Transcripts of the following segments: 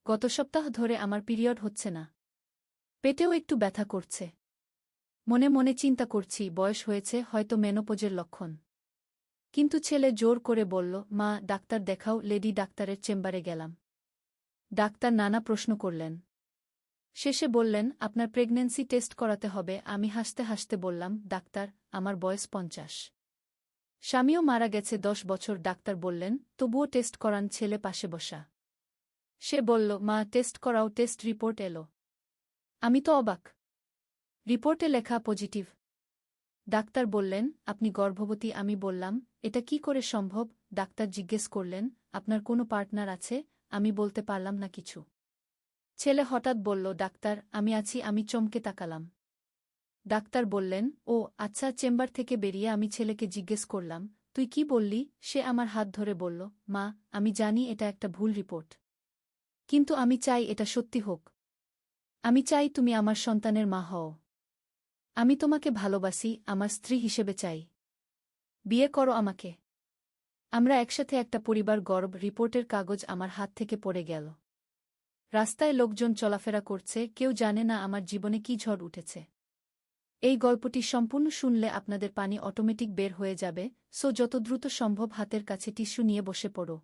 গত সপ্তাহ ধরে আমার পিরিয়ড হচ্ছে না। পেটেও একটু ব্যথা করছে। মনে মনে চিন্তা করছি বয়স হয়েছে, হয়তো মেনোপজের লক্ষণ। কিন্তু ছেলে জোর করে বলল, মা, ডাক্তার দেখাও। লেডি ডাক্তারের চেম্বারে গেলাম। ডাক্তার নানা প্রশ্ন করলেন। শেষে বললেন, আপনার প্রেগন্যান্সি টেস্ট করাতে হবে। আমি হাসতে হাসতে বললাম, ডাক্তার, আমার বয়স 50। স্বামীও মারা গেছে 10 বছর। ডাক্তার বললেন, তবুও টেস্ট করান। ছেলে পাশে বসা। সে বলল, মা, টেস্ট করাও। টেস্ট রিপোর্ট এলো। আমি তো অবাক। রিপোর্টে লেখা পজিটিভ। ডাক্তার বললেন, আপনি গর্ভবতী। আমি বললাম, এটা কি করে সম্ভব? ডাক্তার জিজ্ঞেস করলেন, আপনার কোনো পার্টনার আছে? আমি বলতে পারলাম না কিছু। ছেলে হঠাৎ বলল, ডাক্তার, আমি আছি। আমি চমকে তাকালাম। ডাক্তার বললেন, ও আচ্ছা। চেম্বার থেকে বেরিয়ে আমি ছেলেকে জিজ্ঞেস করলাম, তুই কি বললি? সে আমার হাত ধরে বলল, মা, আমি জানি এটা একটা ভুল রিপোর্ট। কিন্তু আমি চাই এটা সত্যি হোক। আমি চাই তুমি আমার সন্তানের মা হও। আমি তোমাকে ভালোবাসি, আমার স্ত্রী হিসেবে চাই। বিয়ে করো আমাকে। আমরা একসাথে একটা পরিবার গর্ব। রিপোর্টের কাগজ আমার হাত থেকে পড়ে গেল। রাস্তায় লোকজন চলাফেরা করছে, কেউ জানে না আমার জীবনে কি ঝড় উঠেছে। এই গল্পটি সম্পূর্ণ শুনলে আপনাদের পানি অটোমেটিক বের হয়ে যাবে, সো যত দ্রুত সম্ভব হাতের কাছে টিস্যু নিয়ে বসে পড়ো।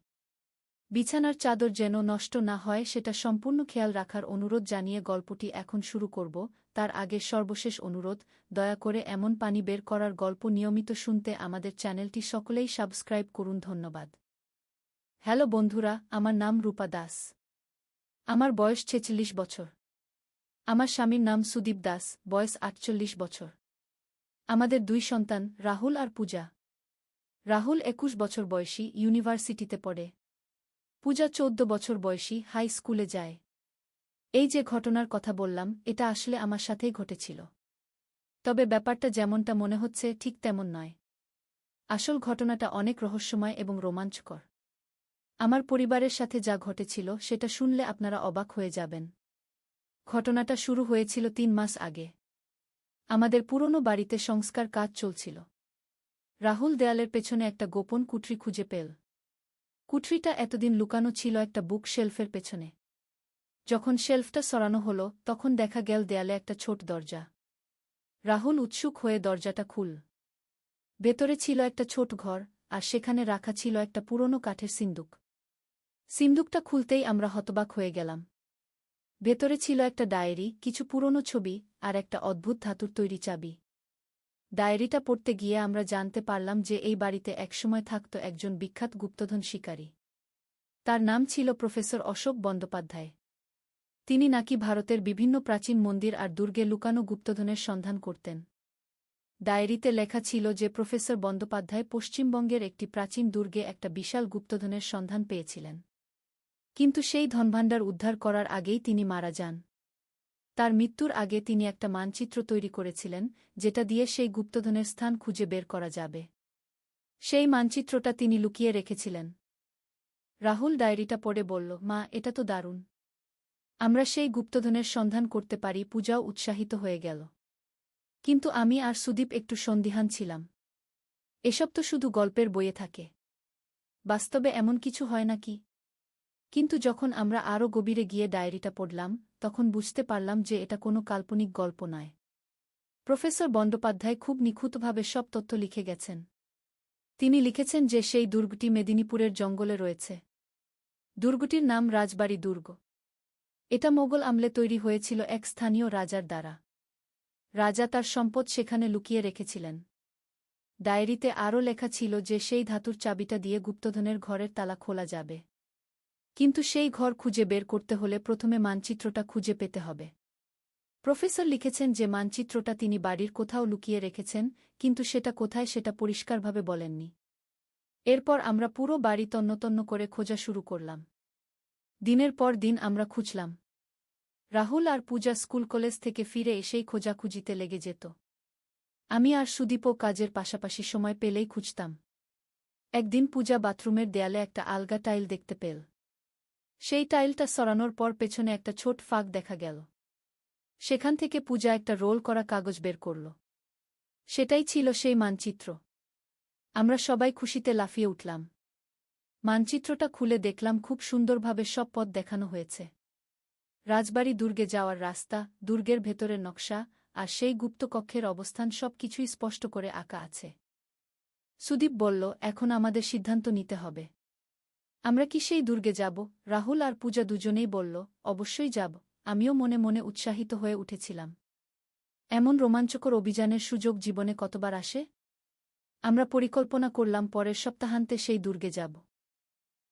বিছানার চাদর যেন নষ্ট না হয় সেটা সম্পূর্ণ খেয়াল রাখার অনুরোধ জানিয়ে গল্পটি এখন শুরু করব। তার আগে সর্বশেষ অনুরোধ, দয়া করে এমন পানি বের করার গল্প নিয়মিত শুনতে আমাদের চ্যানেলটি সকলেই সাবস্ক্রাইব করুন। ধন্যবাদ। হ্যালো বন্ধুরা, আমার নাম রূপা দাস। আমার বয়স 46 বছর। আমার স্বামীর নাম সুদীপ দাস, বয়স 48 বছর। আমাদের 2 সন্তান, রাহুল আর পূজা। রাহুল 21 বছর বয়সী, ইউনিভার্সিটিতে পড়ে। পূজা 14 বছর বয়সী, হাই স্কুলে যায়। এই যে ঘটনার কথা বললাম, এটা আসলে আমার সাথেই ঘটেছিল। তবে ব্যাপারটা যেমনটা মনে হচ্ছে ঠিক তেমন নয়। আসল ঘটনাটা অনেক রহস্যময় এবং রোমাঞ্চকর। আমার পরিবারের সাথে যা ঘটেছিল সেটা শুনলে আপনারা অবাক হয়ে যাবেন। ঘটনাটা শুরু হয়েছিল 3 মাস আগে। আমাদের পুরনো বাড়িতে সংস্কার কাজ চলছিল। রাহুল দেয়ালের পেছনে একটা গোপন কুঠরি খুঁজে পেল। কুঠরিটা এতদিন লুকানো ছিল একটা বুক শেলফের পেছনে। যখন শেলফটা সরানো হলো, তখন দেখা গেল দেয়ালে একটা ছোট দরজা। রাহুল উৎসুক হয়ে দরজাটা খুল। ভেতরে ছিল একটা ছোট ঘর, আর সেখানে রাখা ছিল একটা পুরনো কাঠের সিন্দুক। সিন্দুকটা খুলতেই আমরা হতবাক হয়ে গেলাম। ভেতরে ছিল একটা ডায়েরি, কিছু পুরনো ছবি, আর একটা অদ্ভুত ধাতুর তৈরি চাবি। ডায়েরিটা পড়তে গিয়ে আমরা জানতে পারলাম যে এই বাড়িতে একসময় থাকত একজন বিখ্যাত গুপ্তধন শিকারী। তার নাম ছিল প্রফেসর অশোক বন্দ্যোপাধ্যায়। তিনি নাকি ভারতের বিভিন্ন প্রাচীন মন্দির আর দুর্গে লুকানো গুপ্তধনের সন্ধান করতেন। ডায়েরিতে লেখা ছিল যে প্রফেসর বন্দ্যোপাধ্যায় পশ্চিমবঙ্গের একটি প্রাচীন দুর্গে একটা বিশাল গুপ্তধনের সন্ধান পেয়েছিলেন। কিন্তু সেই ধনভাণ্ডার উদ্ধার করার আগেই তিনি মারা যান। তার মৃত্যুর আগে তিনি একটা মানচিত্র তৈরি করেছিলেন, যেটা দিয়ে সেই গুপ্তধনের স্থান খুঁজে বের করা যাবে। সেই মানচিত্রটা তিনি লুকিয়ে রেখেছিলেন। রাহুল ডায়েরিটা পড়ে বলল, মা, এটা তো দারুণ। আমরা সেই গুপ্তধনের সন্ধান করতে পারি। পূজাও উৎসাহিত হয়ে গেল। কিন্তু আমি আর সুদীপ একটু সন্দিহান ছিলাম। এসব তো শুধু গল্পের বইয়ে থাকে। বাস্তবে এমন কিছু হয় নাকি? কিন্তু যখন আমরা আরও গভীরে গিয়ে ডায়েরিটা পড়লাম, তখন বুঝতে পারলাম যে এটা কোনো কাল্পনিক গল্প নয়। প্রফেসর বন্দ্যোপাধ্যায় খুব নিখুঁতভাবে সব তথ্য লিখে গেছেন। তিনি লিখেছেন যে সেই দুর্গটি মেদিনীপুরের জঙ্গলে রয়েছে। দুর্গটির নাম রাজবাড়ী দুর্গ। এটা মোগল আমলে তৈরি হয়েছিল এক স্থানীয় রাজার দ্বারা। রাজা তার সম্পদ সেখানে লুকিয়ে রেখেছিলেন। ডায়েরিতে আরও লেখা ছিল যে সেই ধাতুর চাবিটা দিয়ে গুপ্তধনের ঘরের তালা খোলা যাবে। কিন্তু সেই ঘর খুঁজে বের করতে হলে প্রথমে মানচিত্রটা খুঁজে পেতে হবে। প্রফেসর লিখেছেন যে মানচিত্রটা তিনি বাড়ির কোথাও লুকিয়ে রেখেছেন, কিন্তু সেটা কোথায় সেটা পরিষ্কারভাবে বলেননি। এরপর আমরা পুরো বাড়ি তন্নতন্ন করে খোঁজা শুরু করলাম। দিনের পর দিন আমরা খুঁজলাম। রাহুল আর পূজা স্কুল কলেজ থেকে ফিরে এসেই খোঁজাখুঁজিতে লেগে যেত। আমি আর সুদীপও কাজের পাশাপাশি সময় পেলেই খুঁজতাম। একদিন পূজা বাথরুমের দেয়ালে একটা আলগা টাইল দেখতে পেল। সেই টাইলটা সরানোর পর পেছনে একটা ছোট ফাঁক দেখা গেল। সেখান থেকে পূজা একটা রোল করা কাগজ বের করল। সেটাই ছিল সেই মানচিত্র। আমরা সবাই খুশিতে লাফিয়ে উঠলাম। মানচিত্রটা খুলে দেখলাম খুব সুন্দরভাবে সব পথ দেখানো হয়েছে। রাজবাড়ি দুর্গে যাওয়ার রাস্তা, দুর্গের ভেতরের নকশা আর সেই গুপ্তকক্ষের অবস্থান সবকিছুই স্পষ্ট করে আঁকা আছে। সুদীপ বলল, এখন আমাদের সিদ্ধান্ত নিতে হবে। আমরা কি সেই দুর্গে যাব? রাহুল আর পূজা দুজনেই বলল, অবশ্যই যাব। আমিও মনে মনে উৎসাহিত হয়ে উঠেছিলাম। এমন রোমাঞ্চকর অভিযানের সুযোগ জীবনে কতবার আসে? আমরা পরিকল্পনা করলাম পরের সপ্তাহান্তে সেই দুর্গে যাব।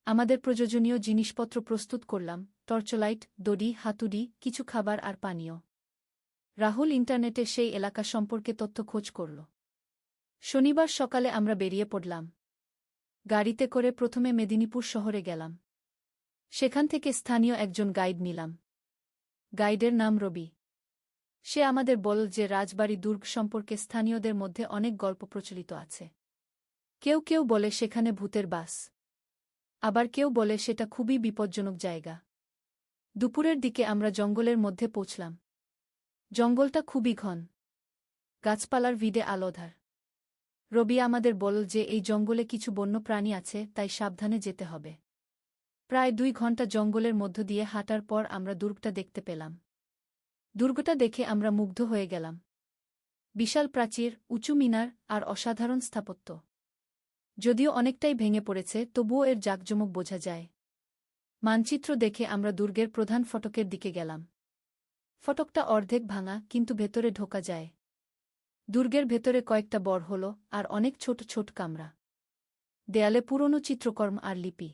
আমাদের প্রয়োজনীয় জিনিসপত্র প্রস্তুত করলাম, টর্চলাইট, দড়ি, হাতুড়ি, কিছু খাবার আর পানীয়। রাহুল ইন্টারনেটে সেই এলাকা সম্পর্কে তথ্য খোঁজ করল। শনিবার সকালে আমরা বেরিয়ে পড়লাম। গাড়িতে করে প্রথমে মেদিনীপুর শহরে গেলাম। সেখান থেকে স্থানীয় একজন গাইড নিলাম। গাইডের নাম রবি। সে আমাদের বলল যে রাজবাড়ি দুর্গ সম্পর্কে স্থানীয়দের মধ্যে অনেক গল্প প্রচলিত আছে। কেউ কেউ বলে সেখানে ভূতের বাস, আবার কেউ বলে সেটা খুবই বিপজ্জনক জায়গা। দুপুরের দিকে আমরা জঙ্গলের মধ্যে পৌঁছলাম। জঙ্গলটা খুবই ঘন, গাছপালার ভিড়ে আলোধার। রবি আমাদের বলল যে এই জঙ্গলে কিছু বন্য প্রাণী আছে, তাই সাবধানে যেতে হবে। প্রায় 2 ঘণ্টা জঙ্গলের মধ্য দিয়ে হাঁটার পর আমরা দুর্গটা দেখতে পেলাম। দুর্গটা দেখে আমরা মুগ্ধ হয়ে গেলাম। বিশাল প্রাচীর, উঁচু মিনার আর অসাধারণ স্থাপত্য। যদিও অনেকটাই ভেঙে পড়েছে, তবুও এর জাঁকজমক বোঝা যায়। মানচিত্র দেখে আমরা দুর্গের প্রধান ফটকের দিকে গেলাম। ফটকটা অর্ধেক ভাঙা, কিন্তু ভেতরে ঢোকা যায়। দুর্গের ভেতরে কয়েকটা বড় হল আর অনেক ছোট ছোট কামরা। দেয়ালে পুরনো চিত্রকর্ম আর লিপি।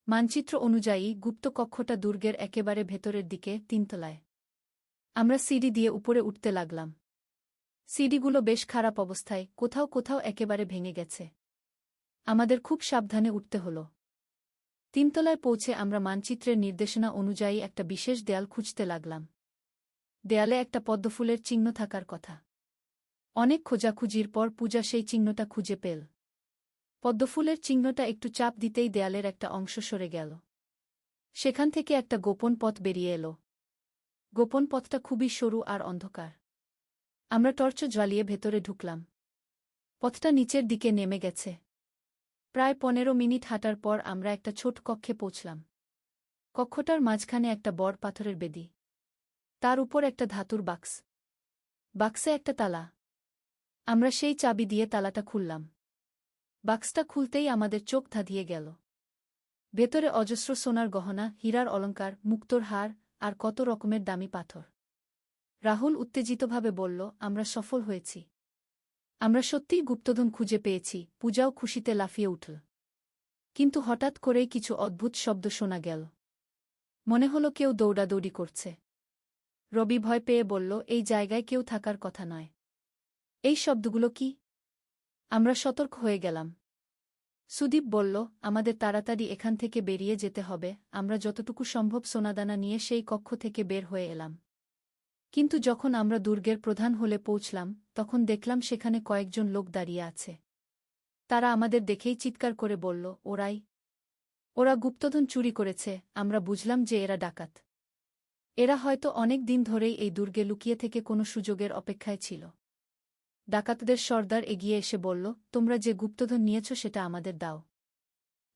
মানচিত্র অনুযায়ী গুপ্তকক্ষটা দুর্গের একেবারে ভেতরের দিকে, 3 তলায়। আমরা সিঁড়ি দিয়ে উপরে উঠতে লাগলাম। সিঁড়িগুলো বেশ খারাপ অবস্থায়, কোথাও কোথাও একেবারে ভেঙে গেছে। আমাদের খুব সাবধানে উঠতে হল। 3 তলায় পৌঁছে আমরা মানচিত্রের নির্দেশনা অনুযায়ী একটা বিশেষ দেয়াল খুঁজতে লাগলাম। দেয়ালে একটা পদ্মফুলের চিহ্ন থাকার কথা। অনেক খোঁজাখুঁজির পর পূজা সেই চিহ্নটা খুঁজে পেল। পদ্মফুলের চিহ্নটা একটু চাপ দিতেই দেয়ালের একটা অংশ সরে গেল। সেখান থেকে একটা গোপন পথ বেরিয়ে এলো। গোপন পথটা খুবই সরু আর অন্ধকার। আমরা টর্চ জ্বালিয়ে ভেতরে ঢুকলাম। পথটা নিচের দিকে নেমে গেছে। প্রায় 15 মিনিট হাঁটার পর আমরা একটা ছোট কক্ষে পৌঁছলাম। কক্ষটার মাঝখানে একটা বড় পাথরের বেদি। তার উপর একটা ধাতুর বাক্স। বাক্সে একটা তালা। আমরা সেই চাবি দিয়ে তালাটা খুললাম। বাক্সটা খুলতেই আমাদের চোখ ধাঁধিয়ে গেল। ভেতরে অজস্র সোনার গহনা, হীরার অলংকার, মুক্তোর হার আর কত রকমের দামি পাথর। রাহুল উত্তেজিতভাবে বলল, আমরা সফল হয়েছি। আমরা সত্যিই গুপ্তধন খুঁজে পেয়েছি। পূজাও খুশিতে লাফিয়ে উঠল। কিন্তু হঠাৎ করেই কিছু অদ্ভুত শব্দ শোনা গেল। মনে হলো কেউ দৌড়াদৌড়ি করছে। রবি ভয় পেয়ে বলল, এই জায়গায় কেউ থাকার কথা নয়। এই শব্দগুলো কি? আমরা সতর্ক হয়ে গেলাম। সুদীপ বলল, আমাদের তাড়াতাড়ি এখান থেকে বেরিয়ে যেতে হবে। আমরা যতটুকু সম্ভব সোনাদানা নিয়ে সেই কক্ষ থেকে বের হয়ে এলাম। কিন্তু যখন আমরা দুর্গের প্রধান হলে পৌঁছলাম, তখন দেখলাম সেখানে কয়েকজন লোক দাঁড়িয়ে আছে। তারা আমাদের দেখেই চিৎকার করে বলল, ওরা গুপ্তধন চুরি করেছে। আমরা বুঝলাম যে এরা ডাকাত। এরা হয়তো অনেক দিন ধরেই এই দুর্গে লুকিয়ে থেকে কোনো সুযোগের অপেক্ষায় ছিল। ডাকাতদের সর্দার এগিয়ে এসে বলল, তোমরা যে গুপ্তধন নিয়েছ সেটা আমাদের দাও,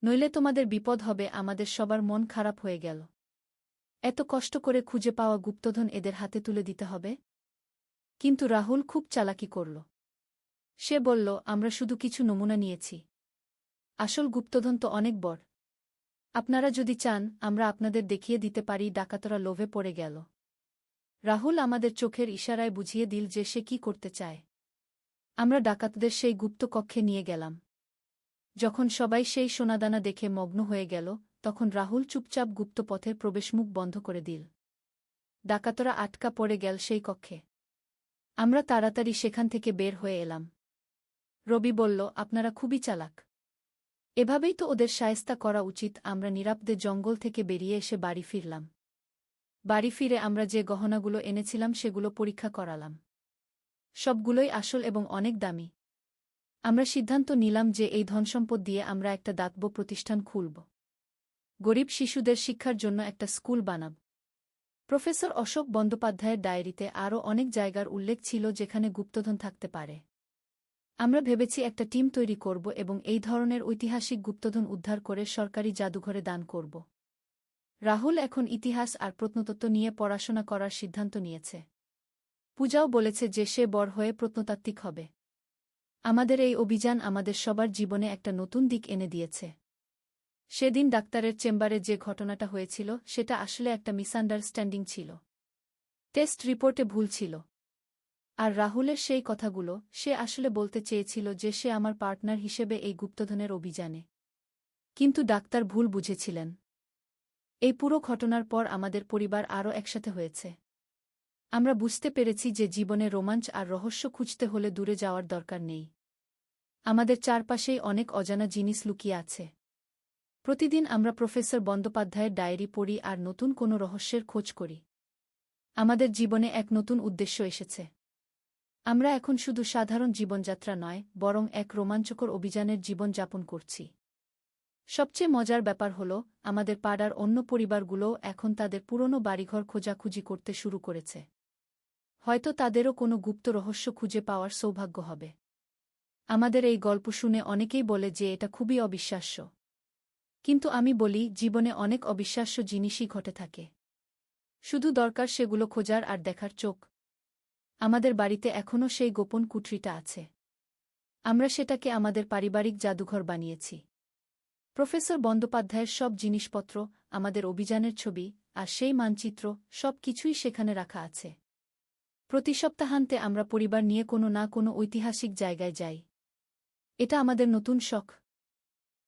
নইলে তোমাদের বিপদ হবে। আমাদের সবার মন খারাপ হয়ে গেল। এত কষ্ট করে খুঁজে পাওয়া গুপ্তধন এদের হাতে তুলে দিতে হবে? কিন্তু রাহুল খুব চালাকি করল। সে বলল, আমরা শুধু কিছু নমুনা নিয়েছি। আসল গুপ্তধন তো অনেক বড়। আপনারা যদি চান, আমরা আপনাদের দেখিয়ে দিতে পারি। ডাকাতরা লোভে পড়ে গেল। রাহুল আমাদের চোখের ইশারায় বুঝিয়ে দিল যে সে কি করতে চায়। আমরা ডাকাতদের সেই গুপ্ত কক্ষে নিয়ে গেলাম। যখন সবাই সেই সোনাদানা দেখে মগ্ন হয়ে গেল, তখন রাহুল চুপচাপ গুপ্তপথের প্রবেশমুখ বন্ধ করে দিল। ডাকাতরা আটকা পড়ে গেল সেই কক্ষে। আমরা তাড়াতাড়ি সেখান থেকে বের হয়ে এলাম। রবি বলল, আপনারা খুবই চালাক। এভাবেই তো ওদের শায়েস্তা করা উচিত। আমরা নিরাপদে জঙ্গল থেকে বেরিয়ে এসে বাড়ি ফিরলাম। বাড়ি ফিরে আমরা যে গহনাগুলো এনেছিলাম সেগুলো পরীক্ষা করালাম। সবগুলোই আসল এবং অনেক দামি। আমরা সিদ্ধান্ত নিলাম যে এই ধনসম্পদ দিয়ে আমরা একটা দাতব্য প্রতিষ্ঠান খুলব। গরিব শিশুদের শিক্ষার জন্য একটা স্কুল বানাব। প্রফেসর অশোক বন্দ্যোপাধ্যায়ের ডায়েরিতে আরও অনেক জায়গার উল্লেখ ছিল যেখানে গুপ্তধন থাকতে পারে। আমরা ভেবেছি একটা টিম তৈরি করব এবং এই ধরনের ঐতিহাসিক গুপ্তধন উদ্ধার করে সরকারি জাদুঘরে দান করব। রাহুল এখন ইতিহাস আর প্রত্নতত্ত্ব নিয়ে পড়াশোনা করার সিদ্ধান্ত নিয়েছে। পূজাও বলেছে যে সে বড় হয়ে প্রত্নতাত্ত্বিক হবে। আমাদের এই অভিযান আমাদের সবার জীবনে একটা নতুন দিক এনে দিয়েছে। সেদিন ডাক্তারের চেম্বারে যে ঘটনাটা হয়েছিল সেটা আসলে একটা মিসআন্ডারস্ট্যান্ডিং ছিল। টেস্ট রিপোর্টে ভুল ছিল। আর রাহুলের সেই কথাগুলো, সে আসলে বলতে চেয়েছিল যে সে আমার পার্টনার হিসেবে এই গুপ্তধনের অভিযানে। কিন্তু ডাক্তার ভুল বুঝেছিলেন। এই পুরো ঘটনার পর আমাদের পরিবার আরও একসাথে হয়েছে। আমরা বুঝতে পেরেছি যে জীবনে রোমাঞ্চ আর রহস্য খুঁজতে হলে দূরে যাওয়ার দরকার নেই। আমাদের চারপাশেই অনেক অজানা জিনিস লুকিয়ে আছে। প্রতিদিন আমরা প্রফেসর বন্দ্যোপাধ্যায়ের ডায়েরি পড়ি আর নতুন কোনো রহস্যের খোঁজ করি। আমাদের জীবনে এক নতুন উদ্দেশ্য এসেছে। আমরা এখন শুধু সাধারণ জীবনযাত্রা নয়, বরং এক রোমাঞ্চকর অভিযানের জীবনযাপন করছি। সবচেয়ে মজার ব্যাপার হল, আমাদের পাড়ার অন্য পরিবারগুলোও এখন তাদের পুরনো বাড়িঘর খোঁজাখুঁজি করতে শুরু করেছে। হয়তো তাদেরও কোনো গুপ্ত রহস্য খুঁজে পাওয়ার সৌভাগ্য হবে। আমাদের এই গল্প শুনে অনেকেই বলে যে এটা খুবই অবিশ্বাস্য। কিন্তু আমি বলি, জীবনে অনেক অবিশ্বাস্য জিনিসই ঘটে থাকে। শুধু দরকার সেগুলো খোঁজার আর দেখার চোখ। আমাদের বাড়িতে এখনও সেই গোপন কুঠরিটা আছে। আমরা সেটাকে আমাদের পারিবারিক জাদুঘর বানিয়েছি। প্রফেসর বন্দ্যোপাধ্যায়ের সব জিনিসপত্র, আমাদের অভিযানের ছবি, আর সেই মানচিত্র, সব কিছুই সেখানে রাখা আছে। প্রতি সপ্তাহান্তে আমরা পরিবার নিয়ে কোনো না কোনো ঐতিহাসিক জায়গায় যাই। এটা আমাদের নতুন শখ।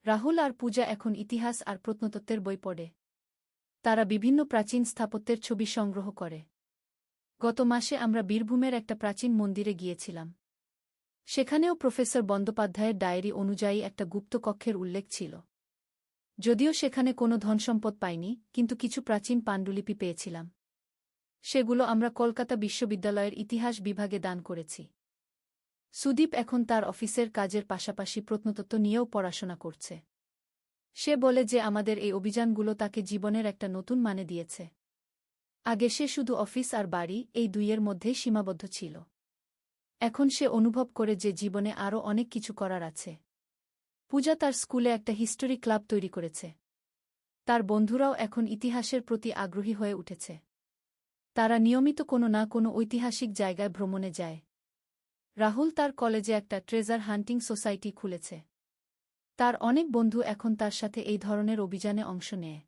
রাহুল আর পূজা এখন ইতিহাস আর প্রত্নতত্ত্বের বই পড়ে। তারা বিভিন্ন প্রাচীন স্থাপত্যের ছবি সংগ্রহ করে। গত মাসে আমরা বীরভূমের একটা প্রাচীন মন্দিরে গিয়েছিলাম। সেখানেও প্রফেসর বন্দ্যোপাধ্যায়ের ডায়েরি অনুযায়ী একটা গুপ্ত কক্ষের উল্লেখ ছিল। যদিও সেখানে কোনো ধনসম্পদ পাইনি, কিন্তু কিছু প্রাচীন পাণ্ডুলিপি পেয়েছিলাম। সেগুলো আমরা কলকাতা বিশ্ববিদ্যালয়ের ইতিহাস বিভাগে দান করেছি। সুদীপ এখন তার অফিসের কাজের পাশাপাশি প্রত্নতত্ত্ব নিয়েও পড়াশোনা করছে। সে বলে যে আমাদের এই অভিযানগুলো তাকে জীবনের একটা নতুন মানে দিয়েছে। আগে সে শুধু অফিস আর বাড়ি, এই দুইয়ের মধ্যেই সীমাবদ্ধ ছিল। এখন সে অনুভব করে যে জীবনে আরও অনেক কিছু করার আছে। পূজা তার স্কুলে একটা হিস্টোরি ক্লাব তৈরি করেছে। তার বন্ধুরাও এখন ইতিহাসের প্রতি আগ্রহী হয়ে উঠেছে। তারা নিয়মিত কোনো না কোনো ঐতিহাসিক জায়গায় ভ্রমণে যায়। রাহুল তার কলেজে একটা ট্রেজার হান্টিং সোসাইটি খুলেছে। তার অনেক বন্ধু এখন তার সাথে এই ধরনের অভিযানে অংশ নেয়।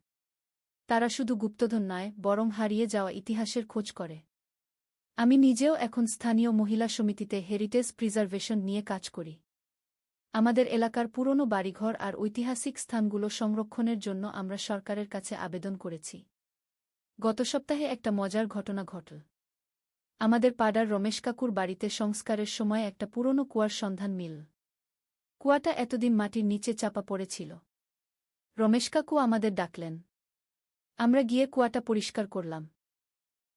তারা শুধু গুপ্তধন নয়, বরং হারিয়ে যাওয়া ইতিহাসের খোঁজ করে। আমি নিজেও এখন স্থানীয় মহিলা সমিতিতে হেরিটেজ প্রিজার্ভেশন নিয়ে কাজ করি। আমাদের এলাকার পুরনো বাড়িঘর আর ঐতিহাসিক স্থানগুলো সংরক্ষণের জন্য আমরা সরকারের কাছে আবেদন করেছি। গত সপ্তাহে একটা মজার ঘটনা ঘটল। আমাদের পাড়ার রমেশ কাকুর বাড়িতে সংস্কারের সময় একটা পুরনো কুয়ার সন্ধান মিলল। কুয়াটা এতদিন মাটির নিচে চাপা পড়েছিল। রমেশ কাকু আমাদের ডাকলেন। আমরা গিয়ে কুয়াটা পরিষ্কার করলাম।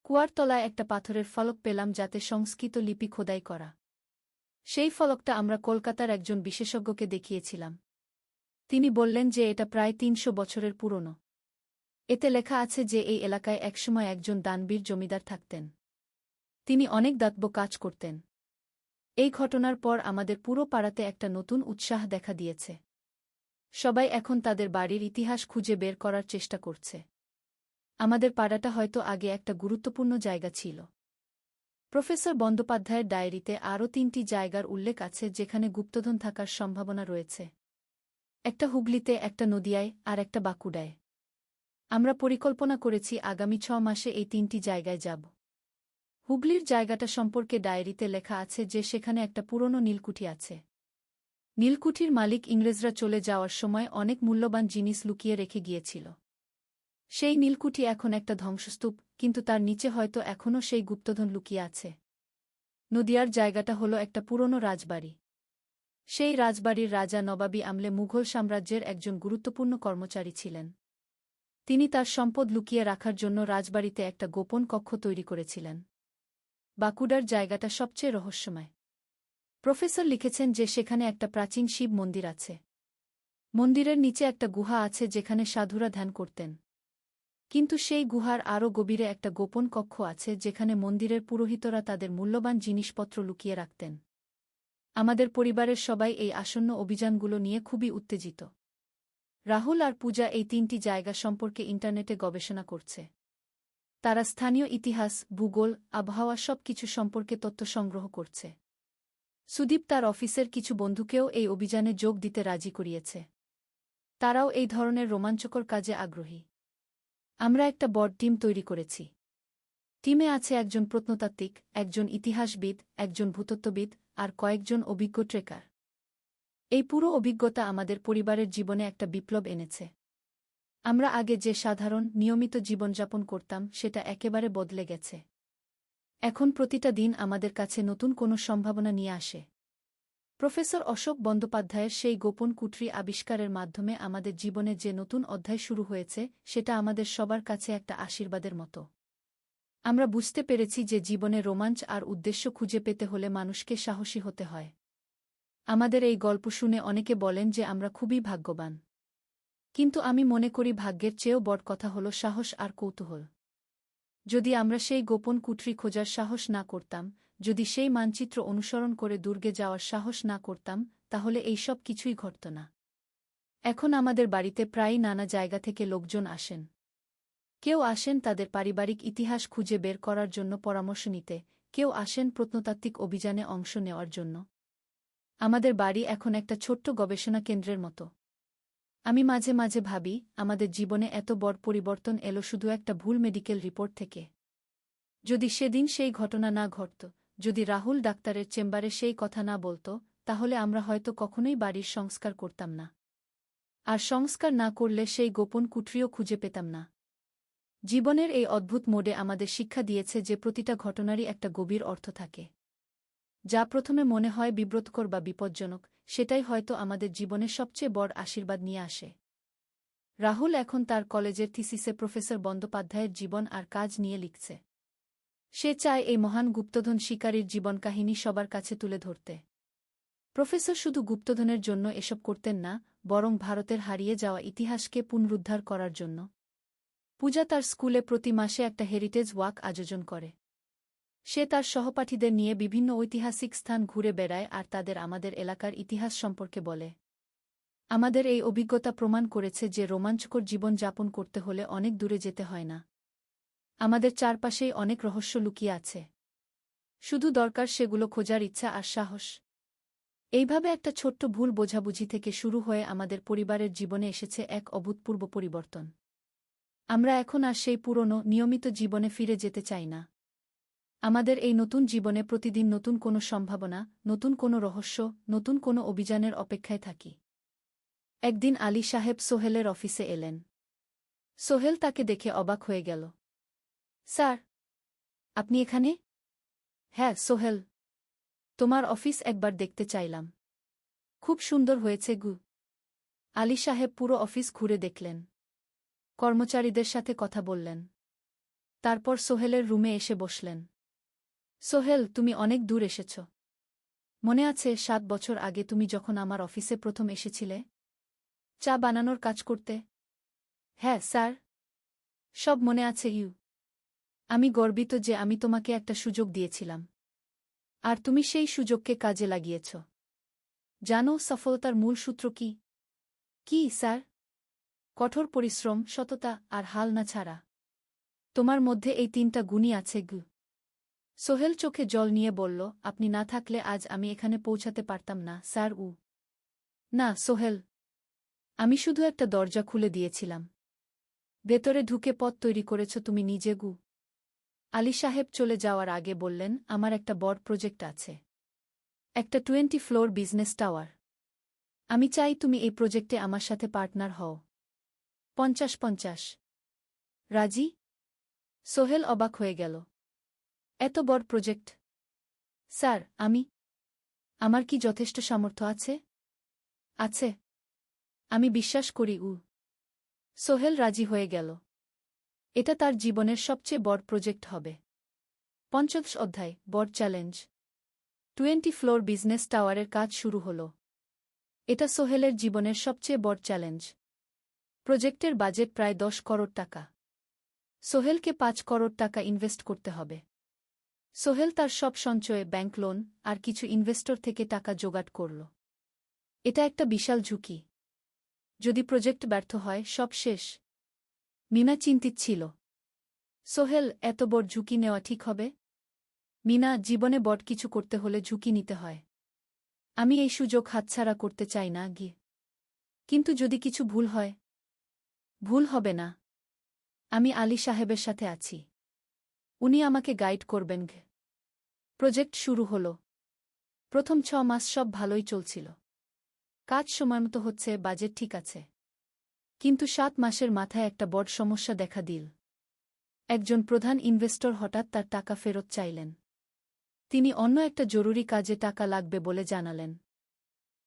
কুয়ার তলায় একটা পাথরের ফলক পেলাম, যাতে সংস্কৃত লিপি খোদাই করা। সেই ফলকটা আমরা কলকাতার একজন বিশেষজ্ঞকে দেখিয়েছিলাম। তিনি বললেন যে এটা প্রায় ৩০০ বছরের পুরনো। এতে লেখা আছে যে এই এলাকায় একসময় একজন দানবীর জমিদার থাকতেন। তিনি অনেক দাতব্য কাজ করতেন। এই ঘটনার পর আমাদের পুরো পাড়াতে একটা নতুন উৎসাহ দেখা দিয়েছে। সবাই এখন তাদের বাড়ির ইতিহাস খুঁজে বের করার চেষ্টা করছে। আমাদের পাড়াটা হয়তো আগে একটা গুরুত্বপূর্ণ জায়গা ছিল। প্রফেসর বন্দ্যোপাধ্যায়ের ডায়েরিতে আরও ৩টি জায়গার উল্লেখ আছে যেখানে গুপ্তধন থাকার সম্ভাবনা রয়েছে। একটা হুগলিতে, একটা নদিয়ায়, আর একটা বাঁকুড়ায়। আমরা পরিকল্পনা করেছি আগামী ৬ মাসে এই ৩টি জায়গায় যাব। হুগলির জায়গাটা সম্পর্কে ডায়েরিতে লেখা আছে যে সেখানে একটা পুরনো নীলকুঠি আছে। নীলকুঠির মালিক ইংরেজরা চলে যাওয়ার সময় অনেক মূল্যবান জিনিস লুকিয়ে রেখে গিয়েছিল। সেই নীলকুঠি এখন একটা ধ্বংসস্তূপ, কিন্তু তার নিচে হয়তো এখনও সেই গুপ্তধন লুকিয়ে আছে। নদিয়ার জায়গাটা হলো একটা পুরনো রাজবাড়ি। সেই রাজবাড়ির রাজা নবাবী আমলে মুঘল সাম্রাজ্যের একজন গুরুত্বপূর্ণ কর্মচারী ছিলেন। তিনি তার সম্পদ লুকিয়ে রাখার জন্য রাজবাড়িতে একটা গোপন কক্ষ তৈরি করেছিলেন। বাঁকুড়ার জায়গাটা সবচেয়ে রহস্যময়। প্রফেসর লিখেছেন যে সেখানে একটা প্রাচীন শিব মন্দির আছে। মন্দিরের নিচে একটা গুহা আছে যেখানে সাধুরা ধ্যান করতেন। কিন্তু সেই গুহার আরও গভীরে একটা গোপন কক্ষ আছে যেখানে মন্দিরের পুরোহিতরা তাদের মূল্যবান জিনিসপত্র লুকিয়ে রাখতেন। আমাদের পরিবারের সবাই এই আসন্ন অভিযানগুলো নিয়ে খুবই উত্তেজিত। রাহুল আর পূজা এই ৩টি জায়গা সম্পর্কে ইন্টারনেটে গবেষণা করছে। তারা স্থানীয় ইতিহাস, ভূগোল, আবহাওয়া সবকিছু সম্পর্কে তথ্য সংগ্রহ করছে। সুদীপ তার অফিসের কিছু বন্ধুকেও এই অভিযানে যোগ দিতে রাজি করিয়েছে। তারাও এই ধরনের রোমাঞ্চকর কাজে আগ্রহী। আমরা একটা বড় টিম তৈরি করেছি। টিমে আছে একজন প্রত্নতাত্ত্বিক, একজন ইতিহাসবিদ, একজন ভূতত্ত্ববিদ আর কয়েকজন অভিজ্ঞ ট্রেকার। এই পুরো অভিজ্ঞতা আমাদের পরিবারের জীবনে একটা বিপ্লব এনেছে। আমরা আগে যে সাধারণ, নিয়মিত জীবনযাপন করতাম সেটা একেবারে বদলে গেছে। এখন প্রতিটা দিন আমাদের কাছে নতুন কোনো সম্ভাবনা নিয়ে আসে। প্রফেসর অশোক বন্দ্যোপাধ্যায়ের সেই গোপন কুঠরি আবিষ্কারের মাধ্যমে আমাদের জীবনে যে নতুন অধ্যায় শুরু হয়েছে সেটা আমাদের সবার কাছে একটা আশীর্বাদের মতো। আমরা বুঝতে পেরেছি যে জীবনে রোমাঞ্চ আর উদ্দেশ্য খুঁজে পেতে হলে মানুষকে সাহসী হতে হয়। আমাদের এই গল্প শুনে অনেকে বলেন যে আমরা খুবই ভাগ্যবান। কিন্তু আমি মনে করি ভাগ্যের চেয়েও বড় কথা হল সাহস আর কৌতূহল। যদি আমরা সেই গোপন কুঠরি খোঁজার সাহস না করতাম, যদি সেই মানচিত্র অনুসরণ করে দুর্গে যাওয়ার সাহস না করতাম, তাহলে এই সব কিছুই ঘটত না। এখন আমাদের বাড়িতে প্রায়ই নানা জায়গা থেকে লোকজন আসেন। কেউ আসেন তাদের পারিবারিক ইতিহাস খুঁজে বের করার জন্য পরামর্শ নিতে, কেউ আসেন প্রত্নতাত্ত্বিক অভিযানে অংশ নেওয়ার জন্য। আমাদের বাড়ি এখন একটা ছোট্ট গবেষণা কেন্দ্রের মতো। আমি মাঝে মাঝে ভাবি, আমাদের জীবনে এত বড় পরিবর্তন এলো শুধু একটা ভুল মেডিকেল রিপোর্ট থেকে। যদি সেদিন সেই ঘটনা না ঘটত, যদি রাহুল ডাক্তারের চেম্বারে সেই কথা না বলত, তাহলে আমরা হয়তো কখনোই বাড়ির সংস্কার করতাম না। আর সংস্কার না করলে সেই গোপন কুঠরিও খুঁজে পেতাম না। জীবনের এই অদ্ভুত মোড়ে আমাদের শিক্ষা দিয়েছে যে প্রতিটা ঘটনারই একটা গভীর অর্থ থাকে। যা প্রথমে মনে হয় বিব্রতকর বা বিপজ্জনক, সেটাই হয়তো আমাদের জীবনের সবচেয়ে বড় আশীর্বাদ নিয়ে আসে। রাহুল এখন তার কলেজের থিসিসে প্রফেসর বন্দ্যোপাধ্যায়ের জীবন আর কাজ নিয়ে লিখছে। সে চায় এই মহান গুপ্তধন শিকারীর জীবনকাহিনী সবার কাছে তুলে ধরতে। প্রফেসর শুধু গুপ্তধনের জন্য এসব করতেন না, বরং ভারতের হারিয়ে যাওয়া ইতিহাসকে পুনরুদ্ধার করার জন্য। পূজা তার স্কুলে প্রতি মাসে একটা হেরিটেজ ওয়াক আয়োজন করে। সে তার সহপাঠীদের নিয়ে বিভিন্ন ঐতিহাসিক স্থান ঘুরে বেড়ায় আর তাদের আমাদের এলাকার ইতিহাস সম্পর্কে বলে। আমাদের এই অভিজ্ঞতা প্রমাণ করেছে যে রোমাঞ্চকর জীবন যাপন করতে হলে অনেক দূরে যেতে হয় না। আমাদের চারপাশেই অনেক রহস্য লুকিয়ে আছে। শুধু দরকার সেগুলো খোঁজার ইচ্ছা আর সাহস। এইভাবে একটা ছোট্ট ভুল বোঝাবুঝি থেকে শুরু হয়ে আমাদের পরিবারের জীবনে এসেছে এক অভূতপূর্ব পরিবর্তন। আমরা এখন আর সেই পুরনো, নিয়মিত জীবনে ফিরে যেতে চাই না। আমাদের এই নতুন জীবনে প্রতিদিন নতুন কোনো সম্ভাবনা, নতুন কোনো রহস্য, নতুন কোনো অভিযানের অপেক্ষায় থাকি। একদিন আলী সাহেব সোহেলের অফিসে এলেন। সোহেল তাকে দেখে অবাক হয়ে গেল। স্যার, আপনি এখানে? হ্যাঁ সোহেল, তোমার অফিস একবার দেখতে চাইলাম। খুব সুন্দর হয়েছে গু। আলী সাহেব পুরো অফিস ঘুরে দেখলেন। কর্মচারীদের সাথে কথা বললেন। তারপর সোহেলের রুমে এসে বসলেন। সোহেল, তুমি অনেক দূর এসেছ। মনে আছে ৭ বছর আগে তুমি যখন আমার অফিসে প্রথম এসেছিলে? চা বানানোর কাজ করতে? হ্যাঁ স্যার, সব মনে আছে ইউ। আমি গর্বিত যে আমি তোমাকে একটা সুযোগ দিয়েছিলাম। আর তুমি সেই সুযোগকে কাজে লাগিয়েছ। জানো সফলতার মূল সূত্র কি? কি স্যার? কঠোর পরিশ্রম, সততা আর হাল না ছাড়া। তোমার মধ্যে এই ৩টা গুণই আছে গু। সোহেল চোখে জল নিয়ে বলল, আপনি না থাকলে আজ আমি এখানে পৌঁছাতে পারতাম না স্যার। না সোহেল, আমি শুধু একটা দরজা খুলে দিয়েছিলাম। ভেতরে ঢুকে পথ তৈরি করেছ তুমি নিজে গু। আলী সাহেব চলে যাওয়ার আগে বললেন, আমার একটা বড় প্রজেক্ট আছে। একটা 20 ফ্লোর বিজনেস টাওয়ার। আমি চাই তুমি এই প্রজেক্টে আমার সাথে পার্টনার হও। ৫০-৫০। রাজি? সোহেল অবাক হয়ে গেল। এত বড় প্রজেক্ট? স্যার, আমার কি যথেষ্ট সামর্থ্য আছে? আছে। আমি বিশ্বাস করি সোহেল রাজি হয়ে গেল। এটা তার জীবনের সবচেয়ে বড় প্রজেক্ট হবে। ৫০ অধ্যায়, বড় চ্যালেঞ্জ। 20 ফ্লোর বিজনেস টাওয়ারের কাজ শুরু হল। এটা সোহেলের জীবনের সবচেয়ে বড় চ্যালেঞ্জ। প্রজেক্টের বাজেট প্রায় ১০ করোড় টাকা। সোহেলকে ৫ করোড় টাকা ইনভেস্ট করতে হবে। সোহেল তার সব সঞ্চয়ে, ব্যাংক লোন আর কিছু ইনভেস্টর থেকে টাকা জোগাড় করল। এটা একটা বিশাল ঝুঁকি। যদি প্রজেক্ট ব্যর্থ হয় সব শেষ। মিনা চিন্তিত ছিল। সোহেল, এত বড় ঝুঁকি নেওয়া ঠিক হবে? মিনা, জীবনে বড় কিছু করতে হলে ঝুঁকি নিতে হয়। আমি এই সুযোগ হাতছাড়া করতে চাই না গিয়ে। কিন্তু যদি কিছু ভুল হয়? ভুল হবে না। আমি আলী সাহেবের সাথে আছি। উনি আমাকে গাইড করবেন। প্রজেক্ট শুরু হল। প্রথম 6 মাস সব ভালোই চলছিল। কাজ সময়মতো হচ্ছে, বাজেট ঠিক আছে। কিন্তু 7 মাসের মাথায় একটা বড় সমস্যা দেখা দিল। একজন প্রধান ইনভেস্টর হঠাৎ তার টাকা ফেরত চাইলেন। তিনি অন্য একটা জরুরি কাজে টাকা লাগবে বলে জানালেন।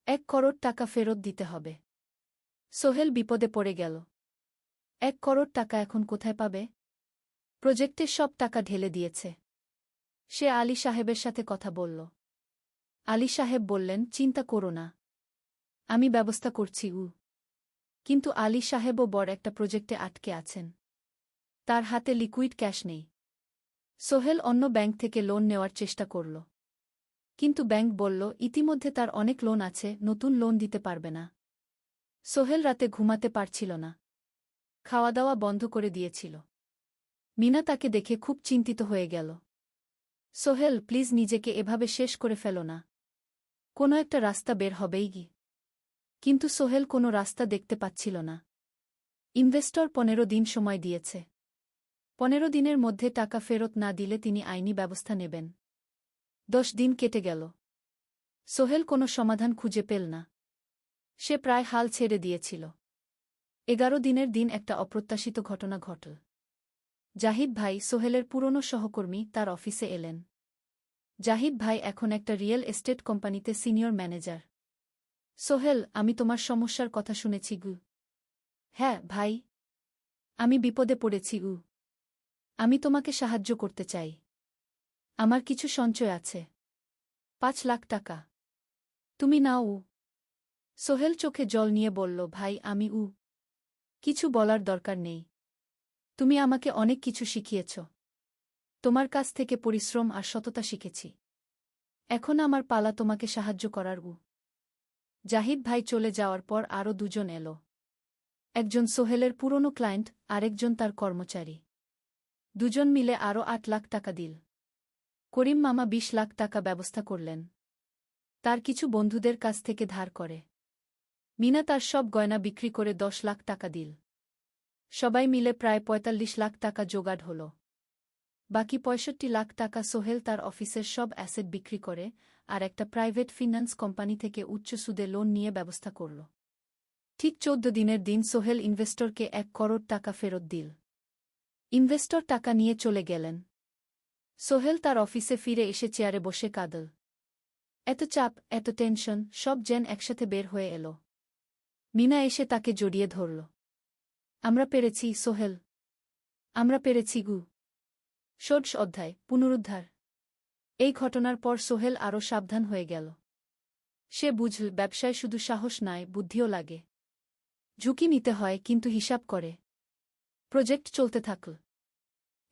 1 করোড় টাকা ফেরত দিতে হবে। সোহেল বিপদে পড়ে গেল। 1 করোড় টাকা এখন কোথায় পাবে? প্রজেক্টে সব টাকা ঢেলে দিয়েছে। সে আলী সাহেবের সাথে কথা বলল। আলী সাহেব বললেন, চিন্তা করো না, আমি ব্যবস্থা করছি। কিন্তু আলী সাহেবও বড় একটা প্রজেক্টে আটকে আছেন। তার হাতে লিকুইড ক্যাশ নেই। সোহেল অন্য ব্যাংক থেকে লোন নেওয়ার চেষ্টা করল। কিন্তু ব্যাংক বলল, ইতিমধ্যে তার অনেক লোন আছে, নতুন লোন দিতে পারবে না। সোহেল রাতে ঘুমাতে পারছিল না। খাওয়া দাওয়া বন্ধ করে দিয়েছিল। মিনা তাকে দেখে খুব চিন্তিত হয়ে গেল। সোহেল, প্লিজ নিজেকে এভাবে শেষ করে ফেলো না। কোনো একটা রাস্তা বের হবেই কি। কিন্তু সোহেল কোনো রাস্তা দেখতে পাচ্ছিল না। ইনভেস্টর 15 দিন সময় দিয়েছে। 15 দিনের মধ্যে টাকা ফেরত না দিলে তিনি আইনি ব্যবস্থা নেবেন। 10 দিন কেটে গেল। সোহেল কোনো সমাধান খুঁজে পেল না। সে প্রায় হাল ছেড়ে দিয়েছিল। 11 দিনের দিন একটা অপ্রত্যাশিত ঘটনা ঘটল। জাহিদ ভাই, সোহেলের পুরনো সহকর্মী, তার অফিসে এলেন। জাহিদ ভাই এখন একটা রিয়েল এস্টেট কোম্পানিতে সিনিয়র ম্যানেজার। সোহেল, আমি তোমার সমস্যার কথা শুনেছি। হ্যাঁ ভাই, আমি বিপদে পড়েছি। আমি তোমাকে সাহায্য করতে চাই। আমার কিছু সঞ্চয় আছে। 5 লাখ টাকা। তুমি নাও। সোহেল চোখে জল নিয়ে বলল, ভাই আমি কিছু বলার দরকার নেই। তুমি আমাকে অনেক কিছু শিখিয়েছ। তোমার কাছ থেকে পরিশ্রম আর সততা শিখেছি। এখন আমার পালা তোমাকে সাহায্য করার। জাহিদ ভাই চলে যাওয়ার পর আরও 2 জন এলো। একজন সোহেলের পুরনো ক্লায়েন্ট, আরেকজন তার কর্মচারী। 2 জন মিলে আরও 8 লাখ টাকা দিল। করিম মামা 20 লাখ টাকা ব্যবস্থা করলেন। তার কিছু বন্ধুদের কাছ থেকে ধার করে। মিনা তার সব গয়না বিক্রি করে 10 লাখ টাকা দিল। সবাই মিলে প্রায় 45 লাখ টাকা জোগাড় হল। বাকি 65 লাখ টাকা সোহেল তার অফিসের সব অ্যাসেট বিক্রি করে আর একটা প্রাইভেট ফিন্যান্স কোম্পানি থেকে উচ্চ সুদে লোন নিয়ে ব্যবস্থা করল। ঠিক 14 দিনের দিন সোহেল ইনভেস্টরকে 1 করোড় টাকা ফেরত দিল। ইনভেস্টর টাকা নিয়ে চলে গেলেন। সোহেল তার অফিসে ফিরে এসে চেয়ারে বসে কাঁদল। এত চাপ, এত টেনশন, সব যেন একসাথে বের হয়ে এলো। মিনা এসে তাকে জড়িয়ে ধরল। আমরা পেরেছি সোহেল, আমরা পেরেছি। 16 অধ্যায়, পুনরুদ্ধার। এই ঘটনার পর সোহেল আরও সাবধান হয়ে গেল। সে বুঝল, ব্যবসায় শুধু সাহস নয়, বুদ্ধিও লাগে। ঝুঁকি নিতে হয়, কিন্তু হিসাব করে। প্রজেক্ট চলতে থাকল।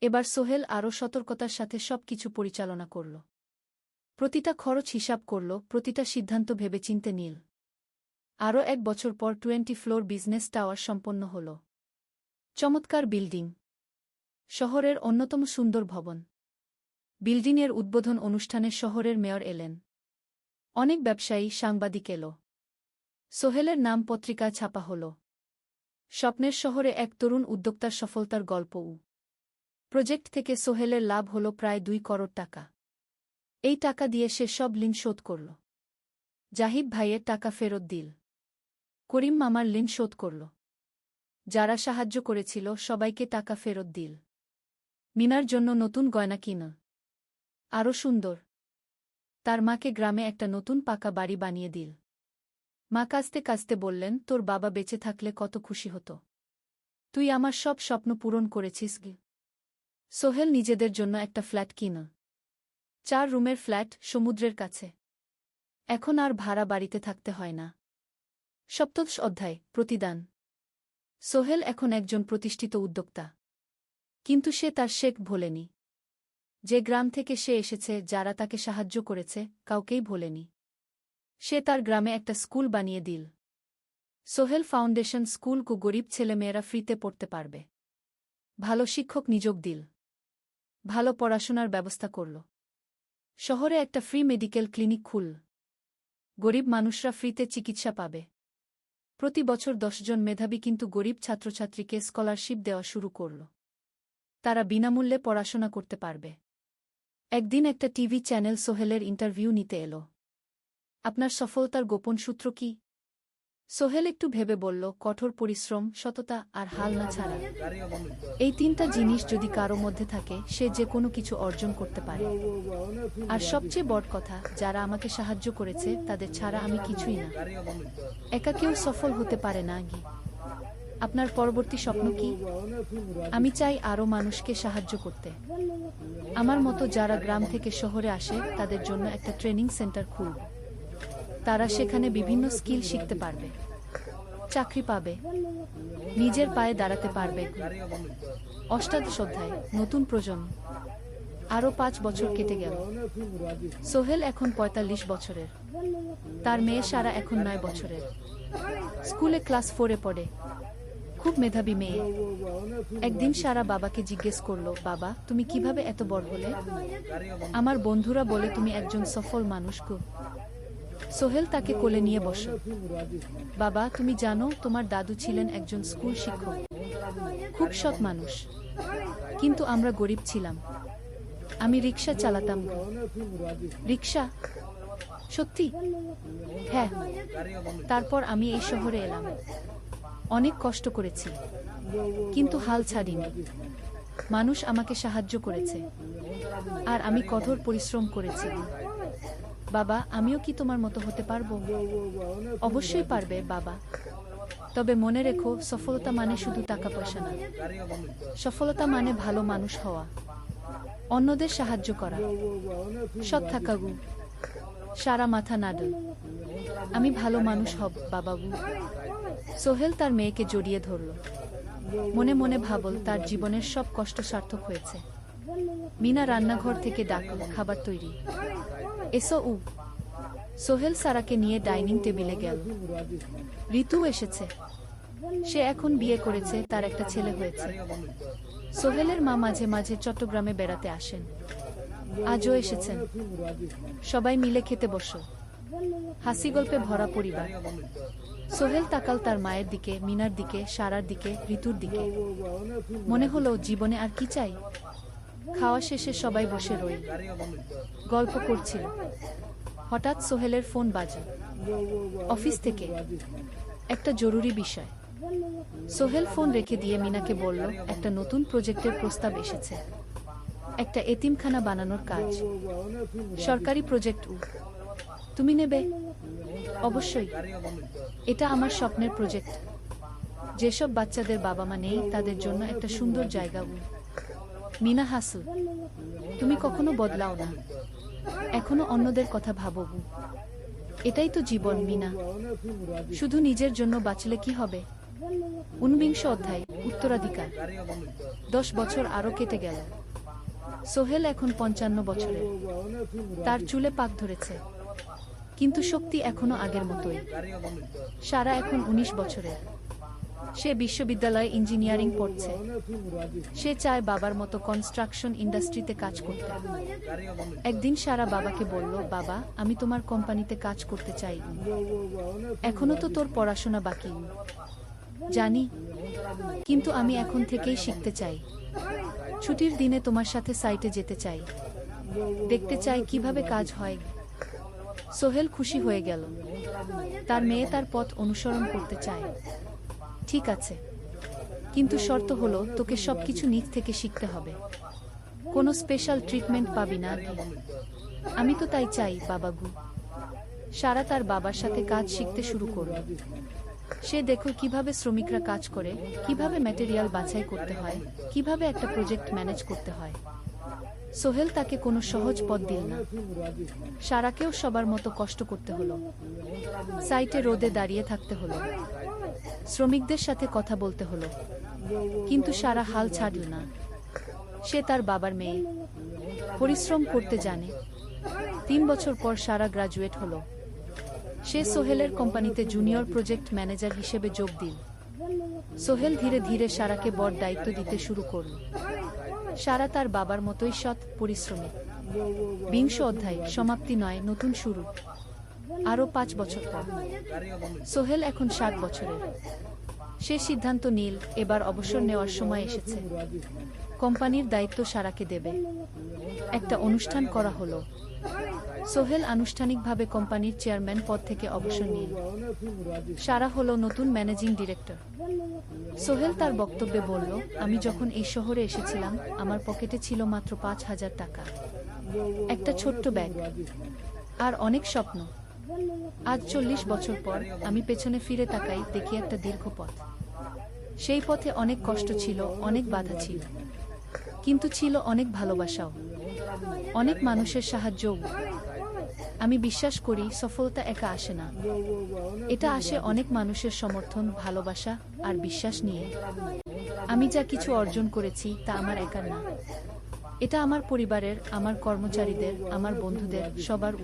এবার সোহেল আরও সতর্কতার সাথে সবকিছু পরিচালনা করল। প্রতিটা খরচ হিসাব করল, প্রতিটা সিদ্ধান্ত ভেবেচিন্তে নিল। আরও 1 বছর পর 20 ফ্লোর বিজনেস টাওয়ার সম্পন্ন হল। চমৎকার বিল্ডিং। শহরের অন্যতম সুন্দর ভবন। বিল্ডিংয়ের উদ্বোধন অনুষ্ঠানে শহরের মেয়র এলেন। অনেক ব্যবসায়ী, সাংবাদিক এল। সোহেলের নাম পত্রিকায় ছাপা হল। স্বপ্নের শহরে এক তরুণ উদ্যোক্তার সফলতার গল্প। প্রজেক্ট থেকে সোহেলের লাভ হল প্রায় 2 করোড় টাকা। এই টাকা দিয়ে সে সব ঋণ শোধ করল। জাহিদ ভাইয়ের টাকা ফেরত দিল। করিম মামার ঋণ শোধ করল। যারা সাহায্য করেছিল সবাইকে টাকা ফেরত দিল। মিনার জন্য নতুন গয়না কিনল। আরও সুন্দর। তার মাকে গ্রামে একটা নতুন পাকা বাড়ি বানিয়ে দিল। মা কাঁদতে কাঁদতে বললেন, তোর বাবা বেঁচে থাকলে কত খুশি হতো। তুই আমার সব স্বপ্ন পূরণ করেছিস। সোহেল নিজেদের জন্য একটা ফ্ল্যাট কিনল। 4 রুমের ফ্ল্যাট, সমুদ্রের কাছে। এখন আর ভাড়া বাড়িতে থাকতে হয় না। 17 অধ্যায়, প্রতিদান। সোহেল এখন একজন প্রতিষ্ঠিত উদ্যোক্তা। কিন্তু সে তার শেখ ভোলেনি। যে গ্রাম থেকে সে এসেছে, যারা তাকে সাহায্য করেছে, কাউকেই ভোলেনি। সে তার গ্রামে একটা স্কুল বানিয়ে দিল। সোহেল ফাউন্ডেশন স্কুলকু গরিব ছেলেমেয়েরা ফ্রিতে পড়তে পারবে। ভালো শিক্ষক নিযোগ দিল। ভালো পড়াশোনার ব্যবস্থা করল। শহরে একটা ফ্রি মেডিকেল ক্লিনিক খুলল। গরিব মানুষরা ফ্রিতে চিকিৎসা পাবে। প্রতি বছর 10 জন মেধাবী কিন্তু গরিব ছাত্রছাত্রীকে স্কলারশিপ দেওয়া শুরু করল। তারা বিনামূল্যে পড়াশোনা করতে পারবে। একদিন একটা টিভি চ্যানেল সোহেলের ইন্টারভিউ নিতে এলো। আপনার সফলতার গোপন সূত্র কি? সোহেল একটু ভেবে বলল, কঠোর পরিশ্রম, সততা আর হাল না ছাড়া। এই 3টা জিনিস যদি কারো মধ্যে থাকে, সে যে কোনো কিছু অর্জন করতে পারে। আর সবচেয়ে বড় কথা, যারা আমাকে সাহায্য করেছে তাদের ছাড়া আমি কিছুই না। একা কেউ সফল হতে পারে না। আপনার পরবর্তী স্বপ্ন কি? আমি চাই আরও মানুষকে সাহায্য করতে। আমার মতো যারা গ্রাম থেকে শহরে আসে তাদের জন্য একটা ট্রেনিং সেন্টার খুলব। তারা সেখানে বিভিন্ন স্কিল শিখতে পারবে, চাকরি পাবে, নিজের পায়ে দাঁড়াতে পারবে। অষ্টাদশ অধ্যায়, নতুন প্রজন্ম। আরও 5 বছর কেটে গেল। সোহেল এখন 45 বছরের। তার মেয়ে সারা এখন 9 বছরের। স্কুলে ক্লাস 4-এ পড়ে। খুব মেধাবী মেয়ে। একদিন সারা বাবাকে জিজ্ঞেস করল, বাবা, তুমি কিভাবে এত বড় হলে? আমার বন্ধুরা বলে তুমি একজন সফল মানুষ গো। সোহেল তাকে কোলে নিয়ে বসল। বাবা, তুমি জানো তোমার দাদু ছিলেন একজন স্কুল শিক্ষক, খুব সৎ মানুষ। কিন্তু আমরা গরিব ছিলাম। আমি রিক্সা চালাতাম। রিক্সা? সত্যি? হ্যাঁ। তারপর আমি এই শহরে এলাম। অনেক কষ্ট করেছি, কিন্তু হাল ছাড়িনি। মানুষ আমাকে সাহায্য করেছে, আর আমি কঠোর পরিশ্রম করেছি। বাবা, আমিও কি তোমার মতো হতে পারবো? অবশ্যই পারবে বাবা। তবে মনে রেখো, সফলতা মানে শুধু টাকা পয়সা না। সফলতা মানে ভালো মানুষ হওয়া, অন্যদের সাহায্য করা, সৎ থাকা গু। সারা মাথা নাড়ল। আমি ভালো মানুষ হব বাবাবু। সোহেল তার মেয়েকে জড়িয়ে ধরল। মনে মনে ভাবল, তার জীবনের সব কষ্ট সার্থক হয়েছে। মিনা রান্নাঘর থেকে ডাকল, খাবার তৈরি। এসো উ। সোহেল সারাকে নিয়ে ডাইনিং টেবিলে গেল। ঋতু এসেছে। সে এখন বিয়ে করেছে, তার একটা ছেলে হয়েছে। সোহেলের মা মাঝে মাঝে চট্টগ্রামে বেড়াতে আসেন। আজও এসেছেন। সবাই মিলে খেতে বসো। হাসি গল্পে ভরা পরিবার। সোহেল তাকাল তার মায়ের দিকে, মিনার দিকে, সারার দিকে, ঋতুর দিকে। মনে হলো, জীবনে আর কি চাই? খাওয়া শেষে সবাই বসে রইল, গল্প করছিল। হঠাৎ সোহেলের ফোন বাজে। অফিস থেকে একটা জরুরি বিষয়। সোহেল ফোন রেখে দিয়ে মিনাকে বলল, একটা নতুন প্রজেক্টের প্রস্তাব এসেছে। একটা এতিমখানা বানানোর কাজ। সরকারি প্রজেক্ট। তুমি নেবে? অবশ্যই। এটা আমার স্বপ্নের প্রজেক্ট। যেসব বাচ্চাদের বাবা মা নেই তাদের জন্য একটা সুন্দর জায়গা। মিনা হাসল। তুমি কখনো বদলাও না, এখনো অন্যদের কথা ভাবো। এটাই তো জীবন মিনা। শুধু নিজের জন্য বাঁচলে কি হবে? 49 অধ্যায়, উত্তরাধিকার। 10 বছর আরো কেটে গেল। সোহেল এখন 55 বছরের। তার চুলে পাক ধরেছে, কিন্তু শক্তি এখনো আগের মতোই। সারা এখন 19 বছরের। সে বিশ্ববিদ্যালয়ে ইঞ্জিনিয়ারিং পড়ছে। সে চায় বাবার মতো কনস্ট্রাকশন ইন্ডাস্ট্রিতে কাজ করতে। একদিন সারা বাবাকে বলল, বাবা, আমি তোমার কোম্পানিতে কাজ করতে চাই। এখনো তো তোর পড়াশোনা বাকি। জানি, কিন্তু আমি এখন থেকেই শিখতে চাই। ছুটির দিনে তোমার সাথে সাইটে যেতে চাই, দেখতে চাই কিভাবে কাজ হয়। সোহেল খুশি হয়ে গেল। তার মেয়ে তার পথ অনুসরণ করতে চায়। ঠিক আছে, কিন্তু শর্ত হলো, তোকে সবকিছু নিজ থেকে শিখতে হবে। কোনো স্পেশাল ট্রিটমেন্ট পাবি না। আমি তো তাই চাই বাবাগু। সারা তার বাবার সাথে কাজ শিখতে শুরু করল। সে দেখো কিভাবে শ্রমিকরা কাজ করে, কিভাবে ম্যাটেরিয়াল বাছাই করতে হয়, কিভাবে একটা প্রজেক্ট ম্যানেজ করতে হয়। সোহেল তাকে কোনো সহজ পথ দিল না। সারাকেও সবার মতো কষ্ট করতে হলো। সাইটে রোদে দাঁড়িয়ে থাকতে হলো, শ্রমিকদের সাথে কথা বলতে হলো। কিন্তু সারা হাল ছাড়ল না। সে তার বাবার মেয়ে, পরিশ্রম করতে জানে। 3 বছর পর সারা গ্রাজুয়েট হলো। সে সোহেলের কোম্পানিতে জুনিয়র প্রজেক্ট ম্যানেজার হিসেবে যোগ দিল। সোহেল ধীরে ধীরে সারাকে বড় দায়িত্ব দিতে শুরু করল। সারা তার বাবার মতোই সৎ, পরিশ্রমী। 20 অধ্যায়, সমাপ্তি নয়, নতুন শুরু। আরও 5 বছর পর সোহেল এখন 60 বছরের। সে সিদ্ধান্ত নিল এবার অবসর নেওয়ার সময় এসেছে। কোম্পানির দায়িত্ব সারাকে দেবে। একটা অনুষ্ঠান করা হলো। সোহেল আনুষ্ঠানিকভাবে কোম্পানির চেয়ারম্যান পদ থেকে অবসর নিল। সারা হলো নতুন ম্যানেজিং ডিরেক্টর। সোহেল তার বক্তব্যে বলল, আমি যখন এই শহরে এসেছিলাম আমার পকেটে ছিল মাত্র 5,000 টাকা, একটা ছোট্ট ব্যাগ আর অনেক স্বপ্ন। আজ 40 বছর পর আমি পেছনে ফিরে তাকাই, দেখি একটা দীর্ঘ পথ। সেই পথে অনেক কষ্ট ছিল, অনেক বাধা ছিল, কিন্তু ছিল অনেক ভালোবাসাও, অনেক মানুষের সাহায্যও। আমি বিশ্বাস করি সফলতা একা আসে না, এটা আসে অনেক মানুষের সমর্থন, ভালোবাসা আর বিশ্বাস নিয়ে। আমি যা কিছু অর্জন করেছি তা আমার একার না, এটা আমার পরিবারের, আমার কর্মচারীদের, আমার বন্ধুদের, সবার।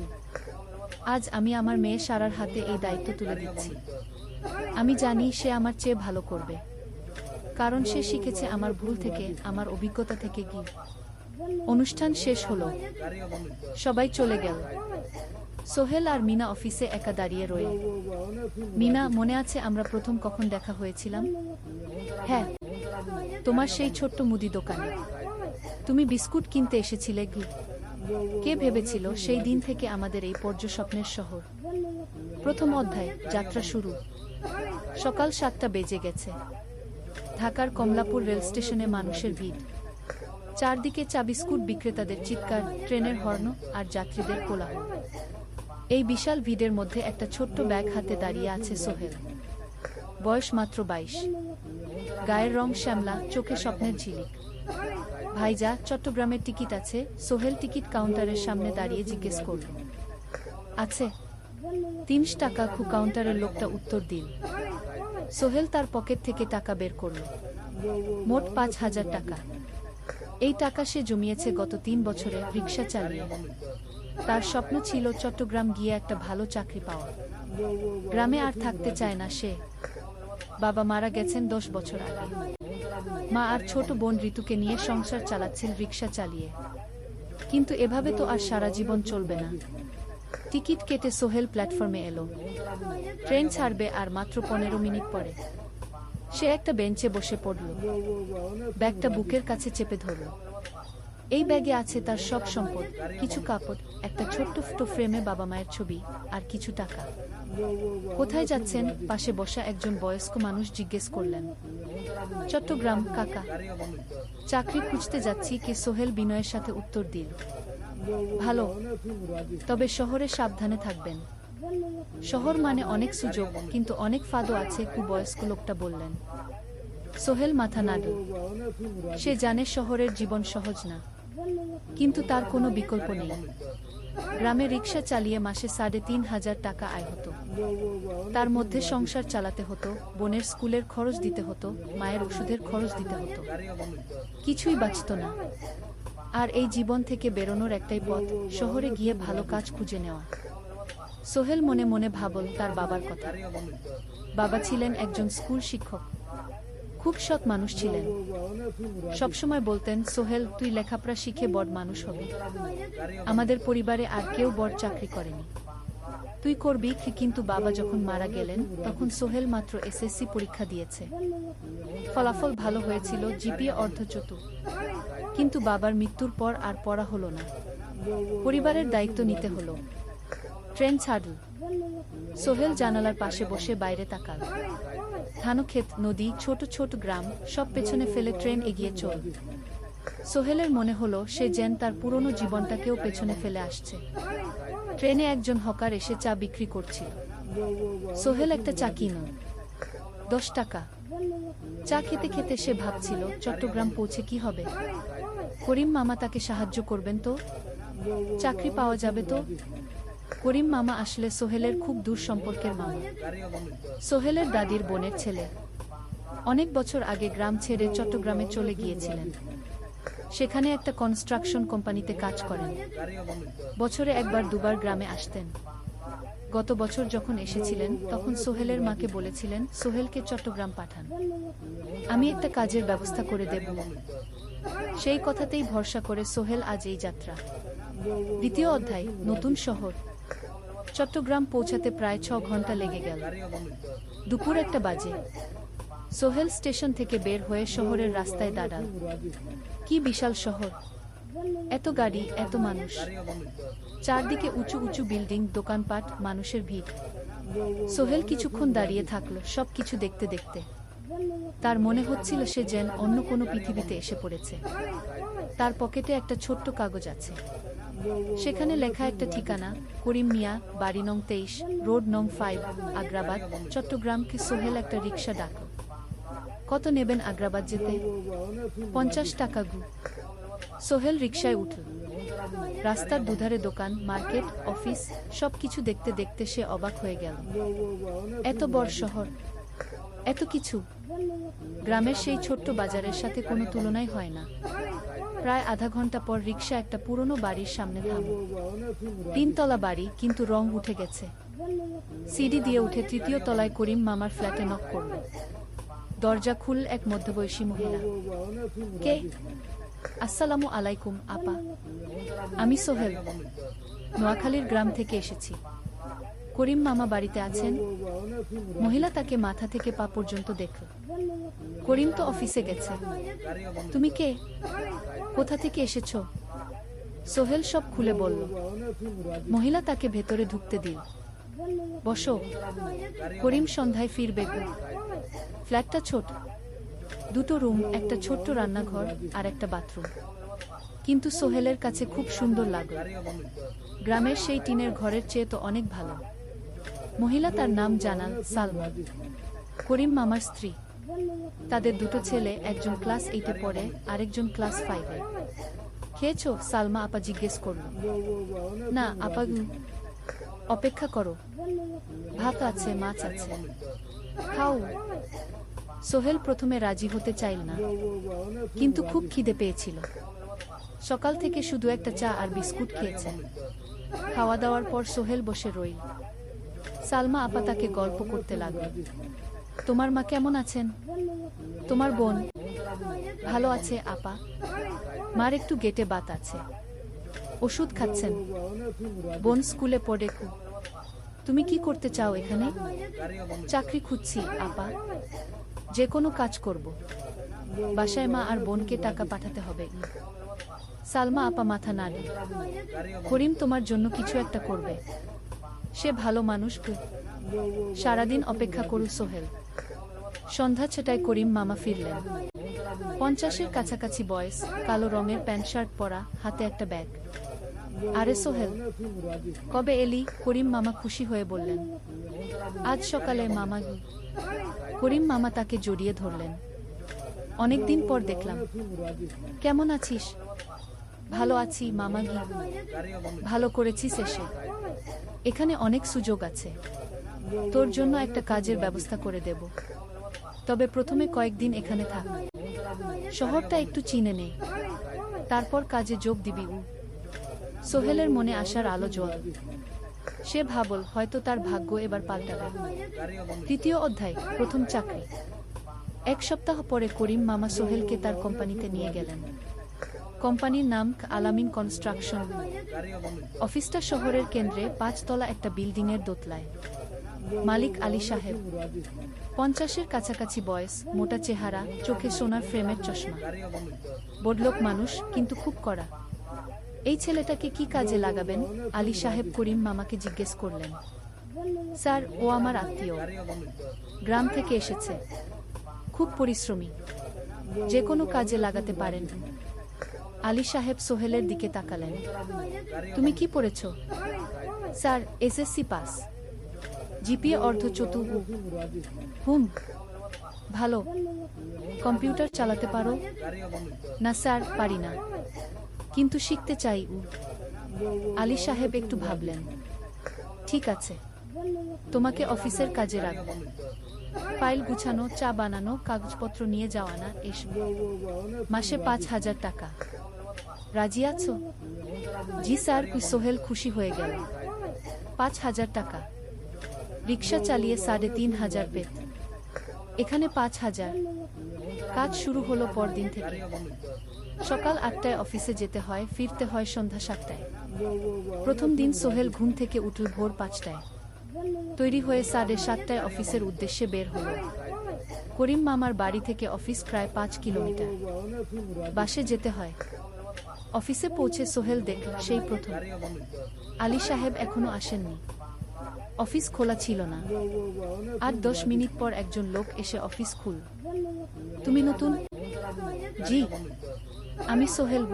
আজ আমি আমার মেয়ে সারার হাতে এই দায়িত্ব তুলে দিচ্ছি। আমি জানি সে আমার চেয়ে ভালো করবে, কারণ সে শিখেছে আমার ভুল থেকে, আমার অভিজ্ঞতা থেকে। কি অনুষ্ঠান শেষ হলো, সবাই চলে গেল। সোহেল আর মিনা অফিসে একা দাঁড়িয়ে রইল। মিনা, মনে আছে আমরা প্রথম কখন দেখা হয়েছিলাম? হ্যাঁ, তোমার সেই ছোট্ট মুদি দোকানে তুমি বিস্কুট কিনতে এসেছিলে। কে ভেবেছিল সেই দিন থেকে আমাদের এই পর্যস্বপ্নের শহর। প্রথম অধ্যায়, যাত্রা শুরু। সকাল 7টা বেজে গেছে। ঢাকার কমলাপুর রেল স্টেশনে মানুষের ভিড়। চারদিকে চা বিস্কুট বিক্রেতাদের চিৎকার, ট্রেনের হর্ন আর যাত্রীদের কোলাহল। এই বিশাল ভিড়ের মধ্যে একটা ছোট্ট ব্যাগ হাতে দাঁড়িয়ে আছে সোহেল। বয়স মাত্র 22। গায়ের রং শ্যামলা, চোখে স্বপ্নের ঝিলিক। ভাইজা, চট্টগ্রামের টিকিট আছে? সোহেল টিকিট কাউন্টারের সামনে দাঁড়িয়ে জিজ্ঞেস করল। আছে। 30 টাকা। কাউন্টারের লোকটা উত্তর দিল। সোহেল তার পকেট থেকে টাকা বের করল। মোট 5,000 টাকা। এই টাকা সে জমিয়েছে গত 3 বছরে রিক্সা চালিয়ে। তার স্বপ্ন ছিল চট্টগ্রাম গিয়ে একটা ভালো চাকরি পাওয়া। গ্রামে আর থাকতে চায় না সে। বাবা মারা গেছেন 10 বছর আগে। মা আর ছোট বোন ঋতুকে নিয়ে সংসার চালাচ্ছেন রিক্সা চালিয়ে। কিন্তু এভাবে তো আর সারা জীবন চলবে না। টিকিট কেটে সোহেল প্ল্যাটফর্মে এলো। ট্রেন ছাড়বে আর মাত্র 15 মিনিট পরে। সে একটা বেঞ্চে বসে পড়ল, ব্যাগটা বুকের কাছে চেপে ধরল। এই ব্যাগে আছে তার সব সম্পদ, কিছু কাপড়, একটা ছোট্ট ফটো ফ্রেমে বাবা মায়ের ছবি আর কিছু টাকা। কোথায় যাচ্ছেন? পাশে বসা একজন বয়স্ক মানুষ জিজ্ঞেস করলেন। চট্টগ্রাম কাকা। চাকরি খুঁজতে যাচ্ছি। কে? সোহেল বিনয়ের সাথে উত্তর দিল। ভালো, তবে শহরে সাবধানে থাকবেন। শহর মানে অনেক সুযোগ, কিন্তু অনেক ফাঁদও আছে। বয়স্ক লোকটা বললেন। সোহেল মাথা নাড়ল। সে জানে শহরের জীবন সহজ না, কিন্তু তার কোনো বিকল্প নেই। গ্রামে রিক্সা চালিয়ে মাসে 3,500 টাকা আয় হতো। তার মধ্যে সংসার চালাতে হতো, বোনের স্কুলের খরচ দিতে হতো, মায়ের ওষুধের খরচ দিতে হতো। কিছুই বাঁচত না। আর এই জীবন থেকে বেরোনোর একটাই পথ, শহরে গিয়ে ভালো কাজ খুঁজে নেওয়া। সোহেল মনে মনে ভাবল তার বাবার কথা। বাবা ছিলেন একজন স্কুল শিক্ষক, খুব সৎ মানুষ ছিলেন। সবসময় বলতেন, সোহেল, তুই লেখাপড়া শিখে বড় মানুষ হবি। আমাদের পরিবারে আর কেউ বড় চাকরি করেনি, তুই করবি। কিন্তু বাবা যখন মারা গেলেন তখন সোহেল মাত্র এসএসসি পরীক্ষা দিয়েছে। ফলাফল ভালো হয়েছিল, জিপিএ অর্ধচতুর। কিন্তু বাবার মৃত্যুর পর আর পড়া হলো না। পরিবারের দায়িত্ব নিতে হলো। ট্রেন ছাড়ল। সোহেল জানালার পাশে বসে বাইরে তাকাল। ধানক্ষেত, নদী, ছোট ছোট গ্রাম, সব পেছনে ফেলে ট্রেন এগিয়ে চল। সোহেলের মনে হলো সে যেন তার পুরনো জীবনটাকেও পেছনে ফেলে আসছে। ট্রেনে একজন হকার এসে চা বিক্রি করছিল। সোহেল একটা চা কিনল, 10 টাকা। চা খেতে খেতে সে ভাবছিল, চট্টগ্রাম পৌঁছে কি হবে। করিম মামা তাকে সাহায্য করবেন তো? চাকরি পাওয়া যাবে তো? করিম মামা আসলে সোহেলের খুব দূর সম্পর্কের মামা। সোহেলের দাদির বোনের ছেলে। অনেক বছর আগে গ্রাম ছেড়ে চট্টগ্রামে চলে গিয়েছিলেন। সেখানে একটা কনস্ট্রাকশন কোম্পানিতে কাজ করেন। বছরে একবার দুবার গ্রামে আসতেন। গত বছর যখন এসেছিলেন তখন সোহেলের মাকে বলেছিলেন সোহেলকে চট্টগ্রাম পাঠান, আমি একটা কাজের ব্যবস্থা করে দেব। সেই কথাতেই ভরসা করে সোহেল আজ এই যাত্রা। দ্বিতীয় অধ্যায়, নতুন শহর। চট্টগ্রাম পৌঁছাতে প্রায় 6 ঘন্টা লেগে গেল। দুপুর 1টা বাজে। সোহেল স্টেশন থেকে বের হয়ে শহরের রাস্তায় দাঁড়াল। কি বিশাল শহর! এত গাড়ি, এত মানুষ, চারদিকে উঁচু উঁচু বিল্ডিং, দোকানপাট, মানুষের ভিড়। সোহেল কিছুক্ষণ দাঁড়িয়ে থাকলো সবকিছু দেখতে দেখতে। তার মনে হচ্ছিল সে যেন অন্য কোনো পৃথিবীতে এসে পড়েছে। তার পকেটে একটা ছোট্ট কাগজ আছে, সেখানে লেখা একটা ঠিকানা, করিম মিয়া, বাড়ি নং 23, রোড নং 5, আগ্রাবাদ, চট্টগ্রামকে। সোহেল একটা রিক্সা ডাকল। কত নেবেন আগ্রাবাদ যেতে? 50 টাকা গু। সোহেল রিকশায় উঠল। রাস্তার দুধারে দোকান, মার্কেট, অফিস, সবকিছু দেখতে দেখতে সে অবাক হয়ে গেল। এত বড় শহর, এত কিছু! গ্রামের সেই ছোট্ট বাজারের সাথে কোনো তুলনাই হয় না। প্রায় আধা ঘন্টা পর রিকশা একটা পুরনো বাড়ির সামনে থামল। 3 তলা বাড়ি, কিন্তু রং উঠে গেছে। সিঁড়ি দিয়ে উঠে 3য় তলায় করিম মামার ফ্ল্যাটে নক করল। দরজা খুলল এক মধ্যবয়সী মহিলা। কে? আসসালামু আলাইকুম আপা, আমি সোহেল, নোয়াখালীর গ্রাম থেকে এসেছি। করিম মামা বাড়িতে আছেন? মহিলা তাকে মাথা থেকে পা পর্যন্ত দেখল। করিম তো অফিসে গেছে। তুমি কে? কোথা থেকে এসেছ? সোহেল সব খুলে বলল। মহিলা তাকে ভেতরে ঢুকতে দিল। বসো, করিম সন্ধ্যায় ফিরবে গো। ফ্ল্যাটটা ছোট, 2টো রুম, একটা ছোট্ট রান্নাঘর আর একটা বাথরুম। কিন্তু সোহেলের কাছে খুব সুন্দর লাগলো। গ্রামের সেই টিনের ঘরের চেয়ে তো অনেক ভালো। মহিলা তার নাম জানাল সালমা, করিম মামার স্ত্রী। তাদের 2টো ছেলে, একজন ক্লাস 8-এ পড়ে, আরেকজন ক্লাস 5-এ। খেয়েছো? সালমা আপা জিজ্ঞেস করল। না আপা, অপেক্ষা করো, ভাত আছে, মাছ আছে, খাও। সোহেল প্রথমে রাজি হতে চাইল না, কিন্তু খুব খিদে পেয়েছিল। সকাল থেকে শুধু একটা চা আর বিস্কুট খেয়েছে। খাওয়া দাওয়ার পর সোহেল বসে রইল। সালমা আপা তাকে গল্প করতে লাগল। তোমার মা কেমন আছেন? তোমার বোন? ভালো আছে আপা, মার একটু গেটে বাত আছে, ওষুধ খাচ্ছেন। বোন স্কুলে পড়ে। তুমি কি করতে চাও এখানে? চাকরি খুঁজছি আপা, যে কোনো কাজ করব। বাসায় মা আর বোনকে টাকা পাঠাতে হবে। সালমা আপা মাথা নাড়ল। করিম তোমার জন্য কিছু একটা করবে, সে ভালো মানুষ। সারাদিন অপেক্ষা করু সোহেল। সন্ধ্যা 6টায় করিম মামা ফিরলেন। 50-এর কাছাকাছি বয়স, কালো রঙের প্যান্ট শার্ট পরা, হাতে একটা ব্যাগ। আরে সোহেল, কবে এলি? করিম মামা খুশি হয়ে বললেন। আজ সকালে মামা। করিম মামা তাকে জড়িয়ে ধরলেন। অনেকদিন পর দেখলাম। কেমন আছিস? ভালো আছি মামা। ভালো করেছিস এসে, এখানে অনেক সুযোগ আছে। তোর জন্য একটা কাজের ব্যবস্থা করে দেব, তবে প্রথমে কয়েকদিন এখানে থাক, শহরটা একটু চিনে নে, তারপর কাজে যোগ দিবি। সোহেলের মনে আসার আলো জ্বল। সে ভাবল হয়তো তার ভাগ্য এবার পাল্টাবে। 3য় অধ্যায়, প্রথম চাকরি। 1 সপ্তাহ পরে করিম মামা সোহেলকে তার কোম্পানিতে নিয়ে গেলেন। কোম্পানির নাম আলামিন কনস্ট্রাকশন। অফিসটা শহরের কেন্দ্রে, 5 তলা একটা বিল্ডিংয়ের দোতলায়। মালিক আলী সাহেব, 50-এর কাছাকাছি বয়স, মোটা চেহারা, চোখে সোনার ফ্রেমের চশমা। বড়লোক মানুষ, কিন্তু খুব কড়া। এই ছেলেটাকে কি কাজে লাগাবেন? আলী সাহেব করিম মামাকে জিজ্ঞেস করলেন। স্যার, ও আমার আত্মীয়, গ্রাম থেকে এসেছে, খুব পরিশ্রমী, যে কোনো কাজে লাগাতে পারেন। আলী সাহেব সোহেলের দিকে তাকালেন। তুমি কি পড়েছ? স্যার, এসএসসি পাস, জিপিএ অর্ধ-চতুর। হুম, ভালো। কম্পিউটার চালাতে পারো? না স্যার, পারি না, কিন্তু শিখতে চাই। আলী সাহেব একটু ভাবলেন। ঠিক আছে, তোমাকে অফিসের কাজে রাখব, ফাইল গুছানো, চা বানানো, কাগজপত্র নিয়ে যাওয়া, না এসব। মাসে 5,000 টাকা। রাজি আছো? জি স্যার। সোহেল খুশি হয়ে গেল। 5,000 টাকা! রিক্সা চালিয়ে ৩,৫০০ পেত, এখানে ৫,০০০। কাজ শুরু হলো পরদিন থেকে। সকাল ৮টায় অফিসে যেতে হয়, ফিরতে হয় সন্ধ্যা ৭টায়। প্রথম দিন সোহেল ঘুম থেকে উঠল ভোর ৫টায়। তৈরি হয়ে ৭:৩০টায় অফিসের উদ্দেশ্যে বের হলো। করিম মামার বাড়ি থেকে অফিস প্রায় ৫ কিলোমিটার। বাসে যেতে হয়। অফিসে পৌঁছে সোহেল দেখল সেই প্রথম আলী সাহেব এখনো আসেননি। অফিস খোলা ছিল না। ৮-১০ মিনিট পর একজন লোক এসে অফিস খুলল। তুমি নতুন? জি, আমি সোহেল।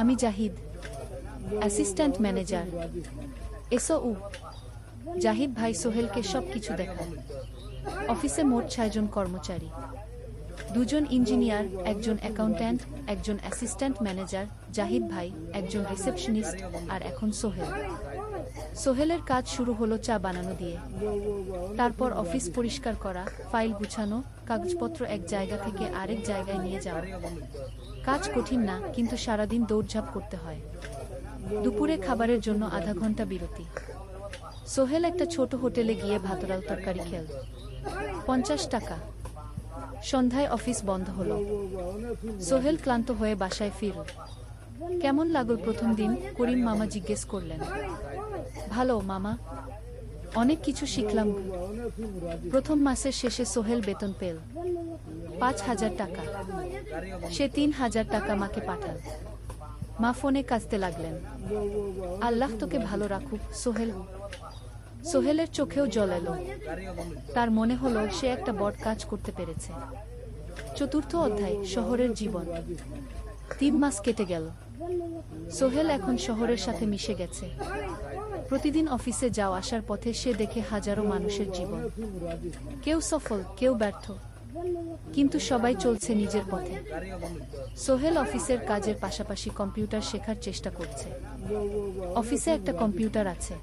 আমি জাহিদ, অ্যাসিস্ট্যান্ট ম্যানেজার। এসো। জাহিদ ভাই সোহেলকে সব কিছু দেখাল। অফিসে মোট ৬ জন কর্মচারী, ২ জন ইঞ্জিনিয়ার, একজন অ্যাকাউন্ট্যান্ট, একজন অ্যাসিস্ট্যান্ট ম্যানেজার, জাহিদ ভাই, একজন রিসেপশনিস্ট, আর এখন সোহেল। সোহেলের কাজ শুরু হলো চা বানানো দিয়ে। তারপর অফিস পরিষ্কার করা, ফাইল গুছানো, কাগজপত্র এক জায়গা থেকে আরেক জায়গায় নিয়ে যাওয়া। কাজ কঠিন না, কিন্তু সারাদিন দৌড়ঝাঁপ করতে হয়। দুপুরে খাবারের জন্য আধা ঘন্টা বিরতি। সোহেল একটা ছোট হোটেলে গিয়ে ভাতরাল তরকারি খেল। ৫০ টাকা। সন্ধ্যায় অফিস বন্ধ হলো। সোহেল ক্লান্ত হয়ে বাসায় ফিরল। কেমন লাগল প্রথম দিন? করিম মামা জিজ্ঞেস করলেন। ভালো মামা, অনেক কিছু শিখলাম। প্রথম মাসের শেষে সোহেল বেতন পেল ৫,০০০ টাকা। সে ৩,০০০ টাকা মাকে পাঠাল। মা ফোনে কাঁদতে লাগলেন। আল্লাহ তোকে ভালো রাখুক সোহেল। সোহেলের চোখেও জল এলো। তার মনে হলো সে একটা বড় কাজ করতে পেরেছে। চতুর্থ অধ্যায়, শহরের জীবন। ৩ মাস কেটে গেল। সোহেল এখন শহরের সাথে মিশে গেছে। প্রতিদিন অফিসে যাওয়া আসার পথে সে দেখে হাজারো মানুষের জীবন। কেউ সফল, কেউ ব্যর্থ, কিন্তু সবাই চলছে নিজের পথে। সোহেল অফিসের কাজের পাশাপাশি কম্পিউটার শেখার চেষ্টা করছে। অফিসে একটা কম্পিউটার আছে।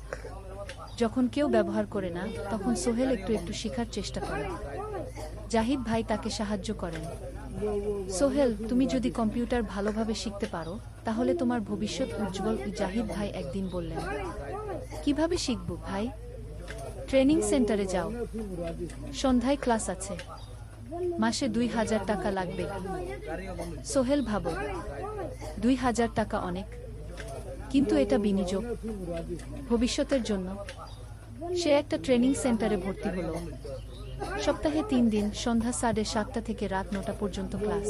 যখন কেউ ব্যবহার করে না, তখন সোহেল একটু একটু শেখার চেষ্টা করে। জাহিদ ভাই তাকে সাহায্য করেন। সোহেল, তুমি যদি কম্পিউটার ভালোভাবে শিখতে পারো, তাহলে তোমার ভবিষ্যৎ উজ্জ্বল। জাহিদ ভাই একদিন বললেন। কিভাবে শিখব ভাই? ট্রেনিং সেন্টারে যাও, সন্ধ্যায় ক্লাস আছে। মাসে ২,০০০ টাকা লাগবে। সোহেল ভাবল, ২,০০০ টাকা অনেক, কিন্তু এটা বিনিয়োগ, ভবিষ্যতের জন্য। সে একটা ট্রেনিং সেন্টারে ভর্তি হলো। সপ্তাহে ৩ দিন, সন্ধ্যা ৭:৩০ থেকে রাত ৯টা পর্যন্ত ক্লাস।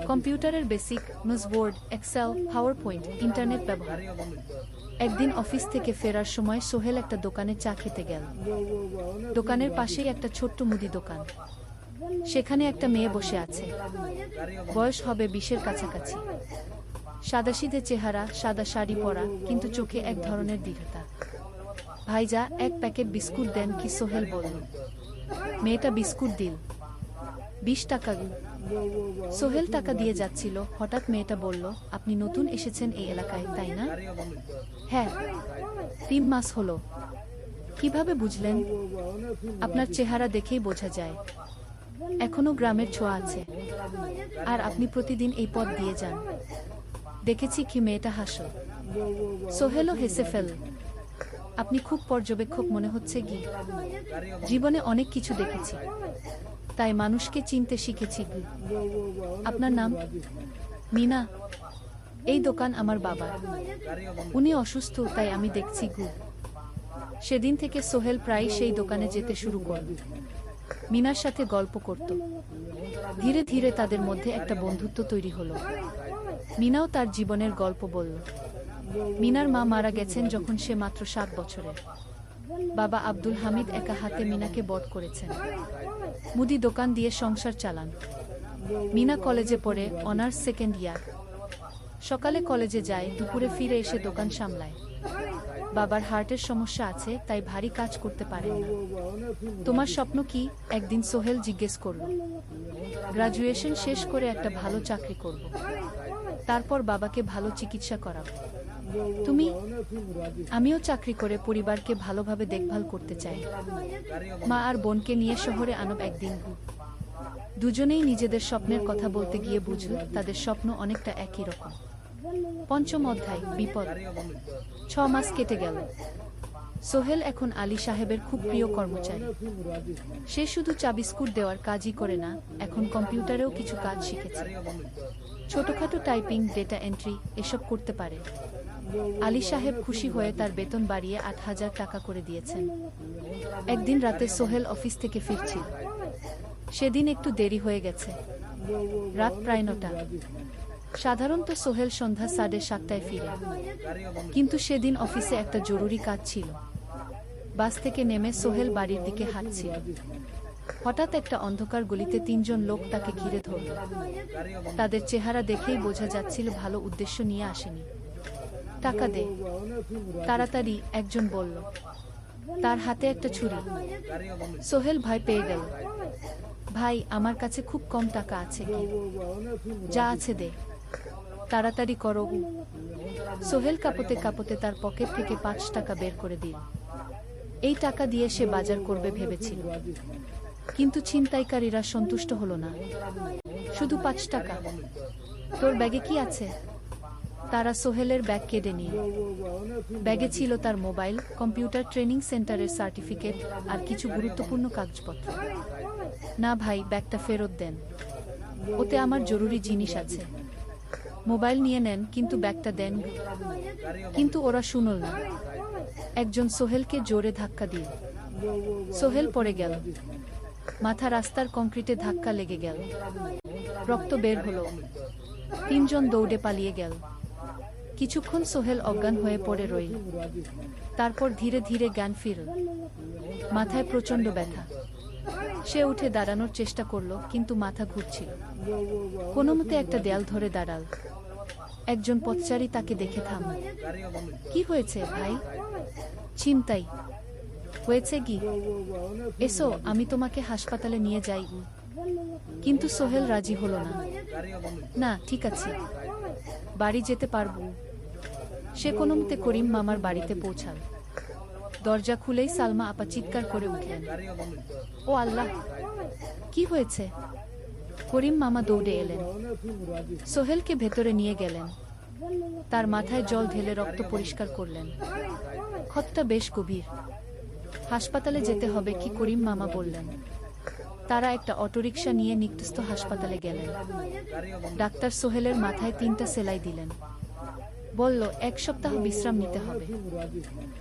কম্পিউটারের বেসিক, নোজ board, Excel, PowerPoint, internet ব্যবহার। একদিন অফিস থেকে ফেরার সময় সোহেল একটা দোকানে চা খেতে গেল। দোকানের পাশেই একটা ছোট্ট মুদি দোকান। সেখানে একটা মেয়ে বসে আছে। বয়স হবে ২০-এর কাছাকাছি। সাদাসিধে চেহারা, সাদা শাড়ি পরা, কিন্তু চোখে এক ধরনের দৃঢ়তা। ভাইজা, এক প্যাকেট বিস্কুট দেন কি? সোহেল বলল। মেয়েটা বিস্কুট দিল। ২০ টাকা। সোহেল টাকা দিয়ে যাচ্ছিল, হঠাৎ মেয়েটা বলল, আপনি নতুন এসেছেন এই এলাকায়, তাই না? হ্যাঁ। ৩ মাস হলো। কিভাবে বুঝলেন? আপনার চেহারা দেখেই বোঝা যায়। এখনো গ্রামের ছোঁয়া আছে। আর আপনি প্রতিদিন এই পথ দিয়ে যান। দেখেছি কি? মেয়েটা হাসল। সোহেলও হেসে ফেলল। আপনি খুব পর্যবেক্ষক মনে হচ্ছে কি? জীবনে অনেক কিছু দেখেছি, তাই মানুষকে চিনতে শিখেছি। আপনার নাম? মিনা। এই দোকান আমার বাবা, উনি অসুস্থ, তাই আমি দেখছি। সেদিন থেকে সোহেল প্রায় সেই দোকানে যেতে শুরু করল। মিনার সাথে গল্প করত। ধীরে ধীরে তাদের মধ্যে একটা বন্ধুত্ব তৈরি হলো। মিনাও তার জীবনের গল্প বলল। মিনার মা মারা গেছেন যখন সে মাত্র ৭ বছরের। বাবা আব্দুল হামিদ একা হাতে মিনাকে বড় করেছেন। মুদি দোকান দিয়ে সংসার চালান। মিনা কলেজে পড়ে, অনার্স সেকেন্ড ইয়ার। সকালে কলেজে যায়, দুপুরে ফিরে এসে দোকান সামলায়। বাবার হার্টের সমস্যা আছে, তাই ভারী কাজ করতে পারেন না। তোমার স্বপ্ন কি? একদিন সোহেল জিজ্ঞেস করল। গ্রাজুয়েশন শেষ করে একটা ভালো চাকরি করব, তারপর বাবাকে ভালো চিকিৎসা করাবো। তুমি? আমিও চাকরি করে পরিবারকে ভালোভাবে দেখভাল করতে চাই। মা আর বোনকে নিয়ে শহরে আনব একদিন। দুজনেই নিজেদের স্বপ্নের কথা বলতে গিয়ে বুঝল তাদের স্বপ্ন অনেকটা একই রকম। পঞ্চম অধ্যায়, বিপদ। ৬ মাস কেটে গেল। সোহেল এখন আলী সাহেবের খুব প্রিয় কর্মচারী। সে শুধু চাবিস্কুট দেওয়ার কাজই করে না, এখন কম্পিউটারেও কিছু কাজ শিখেছে। ছোটখাটো টাইপিং, ডেটা এন্ট্রি এসব করতে পারে। আলী সাহেব খুশি হয়ে তার বেতন বাড়িয়ে ৮,০০০ টাকা করে দিয়েছেন। একদিন রাতে সোহেল অফিস থেকে ফিরছিল। সেদিন একটু দেরি হয়ে গেছে, রাত প্রায় ৯টা। সাধারণত সোহেল সন্ধ্যা ৭:৩০টায় ফিরে, কিন্তু সেদিন অফিসে একটা জরুরি কাজ ছিল। বাস থেকে নেমে সোহেল বাড়ির দিকে হাঁটছিল। হঠাৎ একটা অন্ধকার গলিতে ৩জন লোক তাকে ঘিরে ধরল। তাদের চেহারা দেখেই বোঝা যাচ্ছিল ভালো উদ্দেশ্য নিয়ে আসেনি। টাকা দে, তাড়াতাড়ি, একজন বলল। তার হাতে একটা ছুরি। সোহেল ভয় পেয়ে গেল। ভাই, আমার কাছে খুব কম টাকা আছে, কি যা আছে দে, তাড়াতাড়ি করো। সোহেল কাঁপতে কাঁপতে তার পকেট থেকে ৫ টাকা বের করে দিল। এই টাকা দিয়ে সে বাজার করবে ভেবেছিল, কিন্তু ছিনতাইকারীরা সন্তুষ্ট হলো না। শুধু ৫ টাকা? তোর ব্যাগে কি আছে? তারা সোহেলের ব্যাগ কেড়ে নিল। ব্যাগে ছিল তার মোবাইল, কম্পিউটার ট্রেনিং সেন্টারের সার্টিফিকেট আর কিছু গুরুত্বপূর্ণ কাগজপত্র। না ভাই, ব্যাগটা ফেরত দেন, ওতে আমার জরুরি জিনিস আছে। মোবাইল নিয়ে নেন, কিন্তু ব্যাগটা দেন। কিন্তু ওরা শুনল না। একজন সোহেলকে জোরে ধাক্কা দিল। সোহেল পড়ে গেল। মাথা রাস্তার কংক্রিটে ধাক্কা লেগে গেল। রক্ত বের হলো। ৩জন দৌড়ে পালিয়ে গেল। কিছুক্ষণ সোহেল অজ্ঞান হয়ে পড়ে রইল। তারপর ধীরে ধীরে জ্ঞান ফিরল। মাথায় প্রচণ্ড ব্যথা। সে উঠে দাঁড়ানোর চেষ্টা করল, কিন্তু মাথা ঘুরছিল। কোনোমতে একটা দেয়াল ধরে দাঁড়াল। একজন পথচারী তাকে দেখে থামল। কি হয়েছে ভাই? ছিনতাই হয়েছে কি? এসো, আমি তোমাকে হাসপাতালে নিয়ে যাই। কিন্তু সোহেল রাজি হলো না। না, ঠিক আছে, বাড়ি যেতে পারবো। সে কোনোমতে করিম মামার বাড়িতে পৌঁছাল। দরজা খুলেই সালমা আপা চিৎকার করে উঠলেন, ও আল্লাহ, কি হয়েছে? করিম মামা দৌড়ে এলেন। সোহেলকে ভেতরে নিয়ে গেলেন। তার মাথায় জল ঢেলে রক্ত পরিষ্কার করলেন। ক্ষতটা বেশ গভীর। হাসপাতালে যেতে হবে কি? করিম মামা বললেন। তারা একটা অটোরিকশা নিয়ে নিকটস্থ হাসপাতালে গেলেন। ডাক্তার সোহেলের মাথায় ৩টা সেলাই দিলেন। বলল, ১ সপ্তাহ বিশ্রাম নিতে হবে,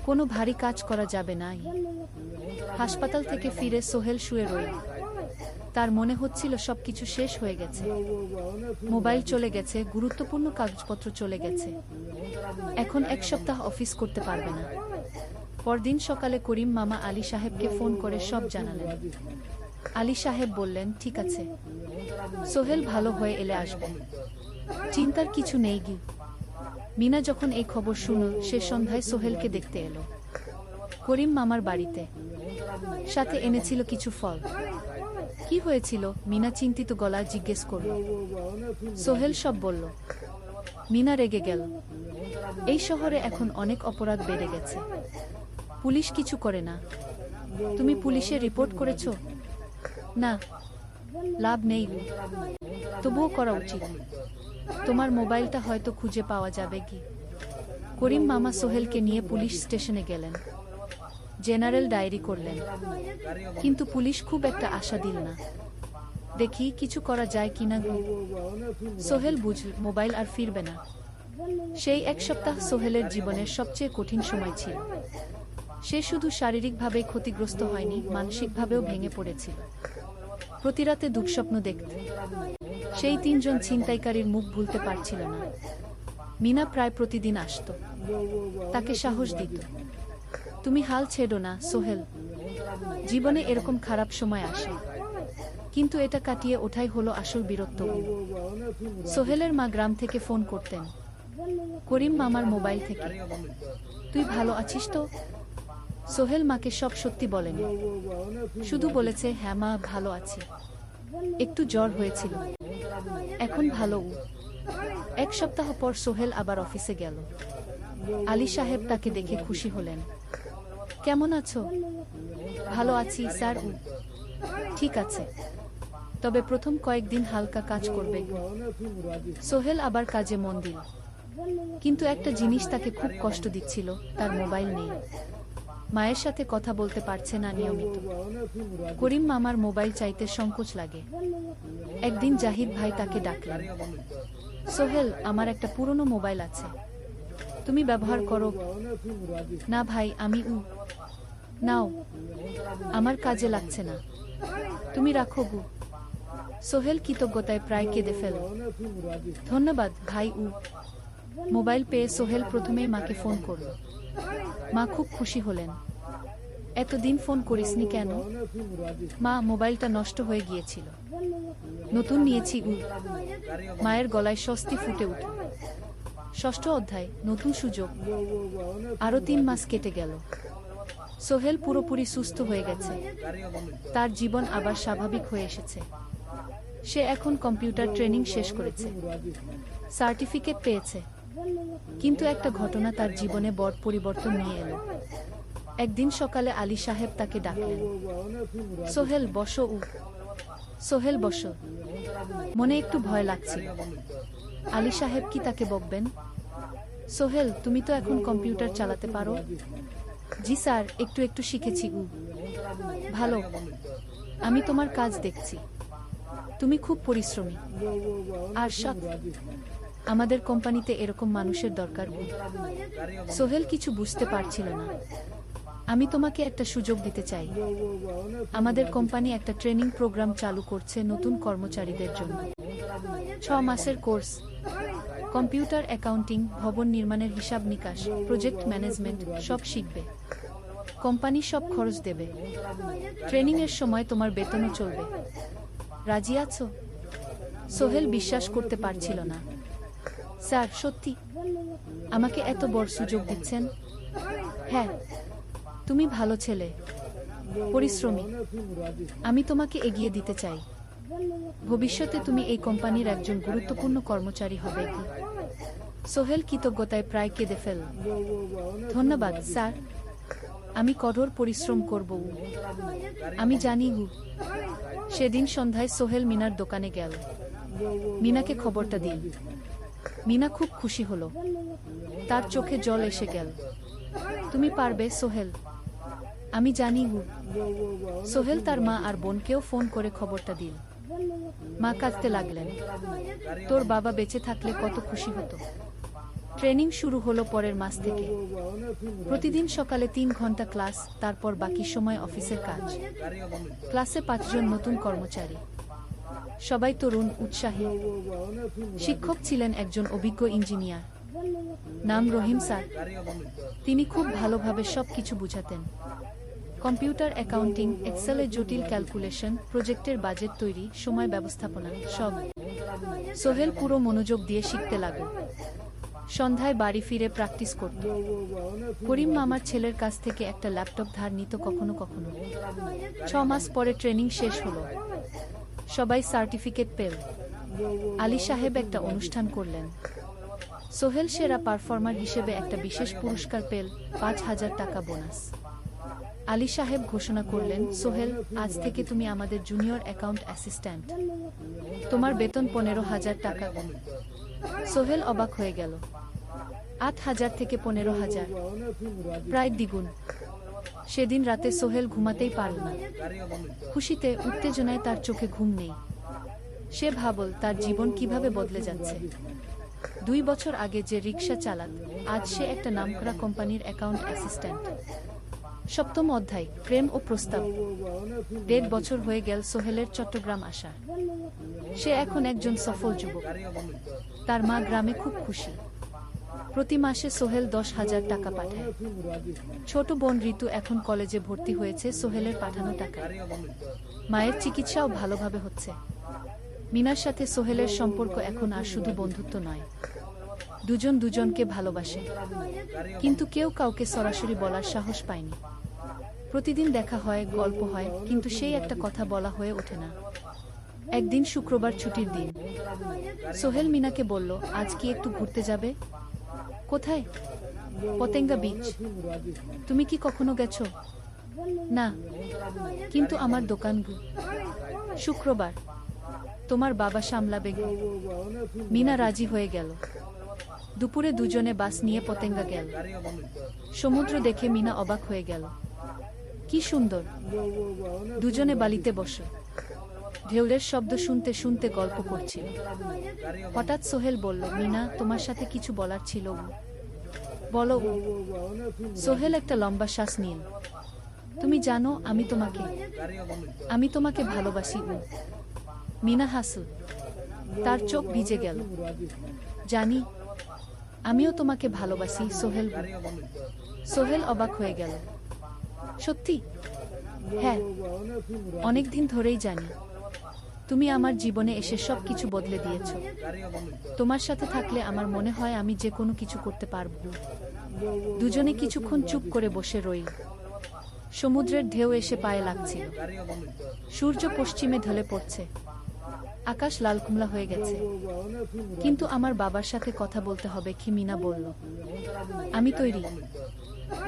কোনো ভারী কাজ করা যাবে না। হাসপাতাল থেকে ফিরে সোহেল শুয়ে রইল। তার মনে হচ্ছিল সবকিছু শেষ হয়ে গেছে। মোবাইল চলে গেছে, গুরুত্বপূর্ণ কাগজপত্র চলে গেছে। এখন ১ সপ্তাহ অফিস করতে পারবে না। পরদিন সকালে করিম মামা আলী সাহেবকে ফোন করে সব জানালেন। আলী সাহেব বললেন, ঠিক আছে, সোহেল ভালো হয়ে এলে আসবে, চিন্তার কিছু নেই। গি মিনা যখন এই খবর শুনল, সে সন্ধ্যায় সোহেলকে দেখতে এলো করিম মামার বাড়িতে। সাথে এনেছিল কিছু ফল। কি হয়েছিল? মিনা চিন্তিত গলায় জিজ্ঞেস করল। সোহেল সব বলল। মিনা রেগে গেল। এই শহরে এখন অনেক অপরাধ বেড়ে গেছে, পুলিশ কিছু করে না। তুমি পুলিশে রিপোর্ট করেছো? না, লাভ নেই, তবুও করা উচিত। তোমার মোবাইলটা হয়তো খুঁজে পাওয়া যাবে। কি করিম মামা সোহেলকে নিয়ে পুলিশ স্টেশনে গেলেন। জেনারেল ডায়েরি করলেন, কিন্তু পুলিশ খুব একটা আশা দিল না। দেখি কিছু করা যায় কিনা। সোহেল বুঝল মোবাইল আর ফিরবে না। সেই ১ সপ্তাহ সোহেলের জীবনের সবচেয়ে কঠিন সময় ছিল। সে শুধু শারীরিকভাবে ক্ষতিগ্রস্ত হয়নি, মানসিকভাবেও ভেঙে পড়েছিল। প্রতি রাতে দুঃস্বপ্ন দেখত। সেই ৩জন ছিনতাইকারীর মুখ ভুলতে পারছিল না। মিনা প্রায় প্রতিদিন আসত, তাকে সাহস দিত, তুমি হাল ছেড়ো না সোহেল, জীবনে এরকম খারাপ সময় আসে, কিন্তু এটা কাটিয়ে ওঠাই হলো আসল বীরত্ব। সোহেলের মা গ্রাম থেকে ফোন করতেন, করিম মামার মোবাইল থেকে। তুই ভালো আছিস তো? সোহেল মাকে সব সত্যি বলেনি, শুধু বলেছে, হ্যাঁ মা, ভালো আছি, একটু জ্বর হয়েছিল, এখন ভালো। ১ সপ্তাহ পর সোহেল আবার অফিসে গেল। আলী সাহেব তাকে দেখে খুশি হলেন। কেমন আছো? ভালো আছি স্যার। ঠিক আছে, তবে প্রথম কয়েকদিন হালকা কাজ করবে। সোহেল আবার কাজে মন দিল, কিন্তু একটা জিনিস তাকে খুব কষ্ট দিচ্ছিল, তার মোবাইল নেই। মায়ের সাথে কথা বলতে পারছে না নিয়মিত। করিম মামার মোবাইল চাইতে সংকোচ লাগে। একদিন জাহিদ ভাই তাকে ডাকলেন। সোহেল, আমার একটা পুরনো মোবাইল আছে, তুমি ব্যবহার করো? না ভাই, আমি নাও, আমার কাজে লাগছে না, তুমি রাখো গু। সোহেল কৃতজ্ঞতায় প্রায় কেঁদে ফেল। ধন্যবাদ ভাই। মোবাইল পেয়ে সোহেল প্রথমেই মাকে ফোন করল। মা খুব খুশি হলেন। এতদিন ফোন করিসনি কেন? মা, মোবাইলটা নষ্ট হয়ে গিয়েছিল, নতুন নিয়েছি। মায়ের গলায় স্বস্তি ফুটে উঠল। ষষ্ঠ অধ্যায়, নতুন সুযোগ। আরও 3 মাস কেটে গেল। সোহেল পুরোপুরি সুস্থ হয়ে গেছে। তার জীবন আবার স্বাভাবিক হয়ে এসেছে। সে এখন কম্পিউটার ট্রেনিং শেষ করেছে, সার্টিফিকেট পেয়েছে। কিন্তু একটা ঘটনা তার জীবনে বড় পরিবর্তন নিয়ে এলো। একদিন সকালে আলী সাহেব তাকে ডাকলেন। সোহেল, বসো। সোহেল বসো। মনে একটু ভয় লাগছিল। আলী সাহেব কি তাকে বকবেন? সোহেল, তুমি তো এখন কম্পিউটার চালাতে পারো? জি স্যার, একটু একটু শিখেছি। ভালো, আমি তোমার কাজ দেখছি, তুমি খুব পরিশ্রমী আর সৎ। আমাদের কোম্পানিতে এরকম মানুষের দরকার। সোহেল কিছু বুঝতে পারছিল না। আমি তোমাকে একটা সুযোগ দিতে চাই। আমাদের কোম্পানি একটা ট্রেনিং প্রোগ্রাম চালু করছে নতুন কর্মচারীদের জন্য। 6 মাসের কোর্স, কম্পিউটার অ্যাকাউন্টিং, ভবন নির্মাণের হিসাব নিকাশ, প্রজেক্ট ম্যানেজমেন্ট সব শিখবে। কোম্পানি সব খরচ দেবে। ট্রেনিংয়ের সময় তোমার বেতনও চলবে। রাজি আছো? সোহেল বিশ্বাস করতে পারছিল না। স্যার, সত্যি আমাকে এত বড় সুযোগ দিচ্ছেন? হ্যাঁ, তুমি ভালো ছেলে, পরিশ্রমী। আমি তোমাকে এগিয়ে দিতে চাই। ভবিষ্যতে তুমি এই কোম্পানির একজন গুরুত্বপূর্ণ কর্মচারী হবে। সোহেল কৃতজ্ঞতায় প্রায় কেঁদে ফেল। ধন্যবাদ স্যার, আমি কঠোর পরিশ্রম করব। আমি জানি। সেদিন সন্ধ্যায় সোহেল মিনার দোকানে গেল। মিনাকে খবরটা দিল। মিনা খুব খুশি হলো। তার চোখে জল এসে গেল। তুমি পারবে সোহেল, আমি জানি। সোহেল তার মা আর বোনকেও ফোন করে খবরটা দিল। মা কাঁদতে লাগলেন। তোর বাবা বেঁচে থাকলে কত খুশি হতো। ট্রেনিং শুরু হলো পরের মাস থেকে। প্রতিদিন সকালে 3 ঘন্টা ক্লাস, তারপর বাকি সময় অফিসের কাজ। ক্লাসে 5 জন নতুন কর্মচারী, সবাই তরুণ, উৎসাহী। শিক্ষক ছিলেন একজন অভিজ্ঞ ইঞ্জিনিয়ার, নাম রহিম স্যার। তিনি খুব ভালোভাবে সব কিছু বুঝাতেন। কম্পিউটার অ্যাকাউন্টিং, এক্সেলে জটিল ক্যালকুলেশন, প্রজেক্টের বাজেট তৈরি, সময় ব্যবস্থাপনা সব। সোহেল পুরো মনোযোগ দিয়ে শিখতে লাগল। সন্ধ্যায় বাড়ি ফিরে প্র্যাকটিস করত। করিম মামার ছেলের কাছ থেকে একটা ল্যাপটপ ধার নিত কখনো কখনো। 6 মাস পরে ট্রেনিং শেষ হলো। সবাই সার্টিফিকেট পেল। আলী সাহেব একটা অনুষ্ঠান করলেন। সোহেল সেরা পারফর্মার হিসেবে একটা বিশেষ পুরস্কার পেল, 5,000 টাকা বোনাস। আলী সাহেব ঘোষণা করলেন, সোহেল, আজ থেকে তুমি আমাদের জুনিয়র অ্যাকাউন্ট অ্যাসিস্ট্যান্ট। তোমার বেতন 15,000 টাকা। সোহেল অবাক হয়ে গেল। 8,000 থেকে 15,000, প্রায় দ্বিগুণ। সেদিন রাতে সোহেল ঘুমাতেই পারল না। খুশিতে, উত্তেজনায় তার চোখে ঘুম নেই। সে ভাবল তার জীবন কিভাবে বদলে যাচ্ছে। 2 বছর আগে যে রিক্সা চালাত, আজ সে একটা নামকরা কোম্পানির অ্যাকাউন্ট অ্যাসিস্ট্যান্ট। 7ম অধ্যায়, প্রেম ও প্রস্তাব। 1.5 বছর হয়ে গেল সোহেলের চট্টগ্রাম আসা। সে এখন একজন সফল যুবক। তার মা গ্রামে খুব খুশি। প্রতি মাসে সোহেল 10,000 টাকা পাঠায়। ছোট বোন ঋতু এখন কলেজে ভর্তি হয়েছে সোহেলের পাঠানো টাকা। মায়ের চিকিৎসাও ভালোভাবে হচ্ছে। মিনার সাথে সোহেলের সম্পর্ক এখন আর শুধু বন্ধুত্ব নয়, দুজন দুজনকে ভালোবাসে। কিন্তু কেউ কাউকে সরাসরি বলার সাহস পায়নি। প্রতিদিন দেখা হয়, গল্প হয়, কিন্তু সেই একটা কথা বলা হয়ে ওঠে না। একদিন শুক্রবার ছুটির দিন। সোহেল মিনাকে বলল, আজ কি একটু ঘুরতে যাবে? কোথায়? পতেঙ্গা বিচ। তুমি কি কখনো গেছো? না, কিন্তু আমার দোকান। শুক্রবার তোমার বাবা সামলাবে। মিনা রাজি হয়ে গেল। দুপুরে দুজনে বাস নিয়ে পতেঙ্গা গেল। সমুদ্র দেখে মিনা অবাক হয়ে গেল। কি সুন্দর! দুজনে বালিতে বসে ঢেউয়ের শব্দ শুনতে শুনতে গল্প করছিল। হঠাৎ সোহেল বলল, মিনা, তোমার সাথে কিছু বলার ছিল। বলো। সোহেল একটা লম্বা শ্বাস নিল। তুমি জানো আমি তোমাকে ভালোবাসি। মিনা হাসল। তার চোখ ভিজে গেল। জানি, আমিও তোমাকে ভালোবাসি সোহেল। সোহেল অবাক হয়ে গেল। সত্যি? হ্যাঁ, অনেকদিন ধরেই জানি। তুমি আমার জীবনে এসে সব কিছু বদলে দিয়েছ। তোমার সাথে থাকলে আমার মনে হয় আমি যে কোনো কিছু করতে পারব। দুজনে কিছুক্ষণ চুপ করে বসে রইল। সমুদ্রের ঢেউ এসে পায়ে লাগছিল। সূর্য পশ্চিমে ঢলে পড়ছে। আকাশ লাল কুমলা হয়ে গেছে। কিন্তু আমার বাবার সাথে কথা বলতে হবে কি? মিনা বলল। আমি তৈরি।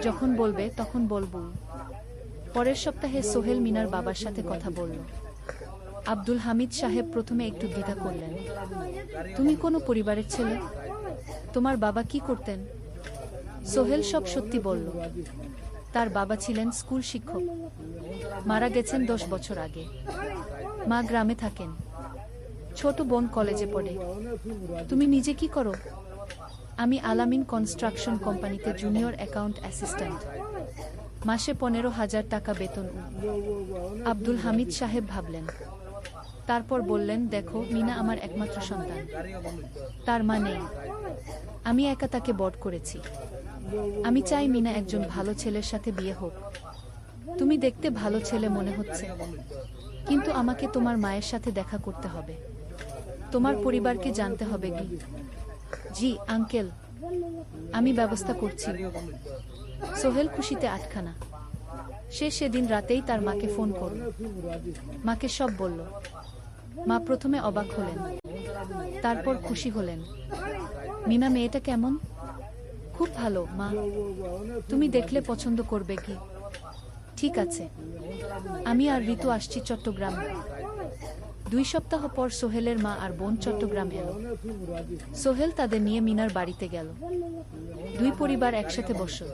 যখন বলবে তখন বলবো। পরের সপ্তাহে সোহেল মিনার বাবার সাথে কথা বলল। আব্দুল হামিদ সাহেব প্রথমে একটু দ্বিধা করলেন। তুমি কোনো পরিবারের ছেলে? তোমার বাবা কি করতেন? সোহেল সব সত্যি বলল। তার বাবা ছিলেন স্কুল শিক্ষক। মারা গেছেন 10 বছর আগে। মা গ্রামে থাকেন। ছোট বোন কলেজে পড়ে। তুমি নিজে কি করো? আমি আলামিন কনস্ট্রাকশন কোম্পানিতে জুনিয়র অ্যাকাউন্ট অ্যাসিস্ট্যান্ট। মাসে 15,000 টাকা বেতন। আব্দুল হামিদ সাহেব ভাবলেন। তারপর বললেন, দেখো মিনা আমার একমাত্র সন্তান। তার মা নেই। আমি একা তাকে বড় করেছি। আমি চাই মিনা একজন ভালো ছেলের সাথে বিয়ে হোক। তুমি দেখতে ভালো ছেলে মনে হচ্ছে, কিন্তু আমাকে তোমার মায়ের সাথে দেখা করতে হবে। তোমার পরিবারকে জানতে হবে কি? জি আঙ্কেল, আমি ব্যবস্থা করছি। সোহেল খুশিতে আটখানা। সে সেদিন রাতেই তার মাকে ফোন করল। মাকে সব বলল। মা প্রথমে অবাক হলেন, তারপর খুশি হলেন। মিনা মেয়েটা কেমন? খুব ভালো মা। তুমি দেখলে পছন্দ করবে কি? ঠিক আছে, আমি আর ঋতু আসছি চট্টগ্রাম। 2 সপ্তাহ পর সোহেলের মা আর বোন চট্টগ্রাম এলো। সোহেল তাদের নিয়ে মিনার বাড়িতে গেল। 2 পরিবার একসাথে বসল।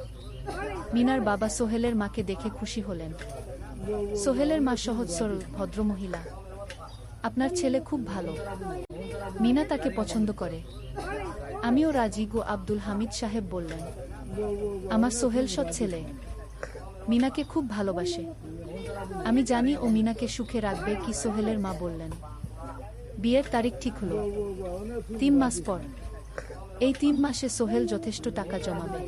মিনার বাবা সোহেলের মাকে দেখে খুশি হলেন। সোহেলের মা সহজ সরল ভদ্রমহিলা। আপনার ছেলে খুব ভালো। মিনা তাকে পছন্দ করে। আমিও রাজি গো, আব্দুল হামিদ সাহেব বললেন। আমার সোহেল সৎ ছেলে। মিনাকে খুব ভালোবাসে। আমি জানি ও মিনাকে সুখে রাখবে কি? সোহেলের মা বললেন। বিয়ের তারিখ ঠিক হলো 3 মাস পর। এই 3 মাসে সোহেল যথেষ্ট টাকা জমাবে।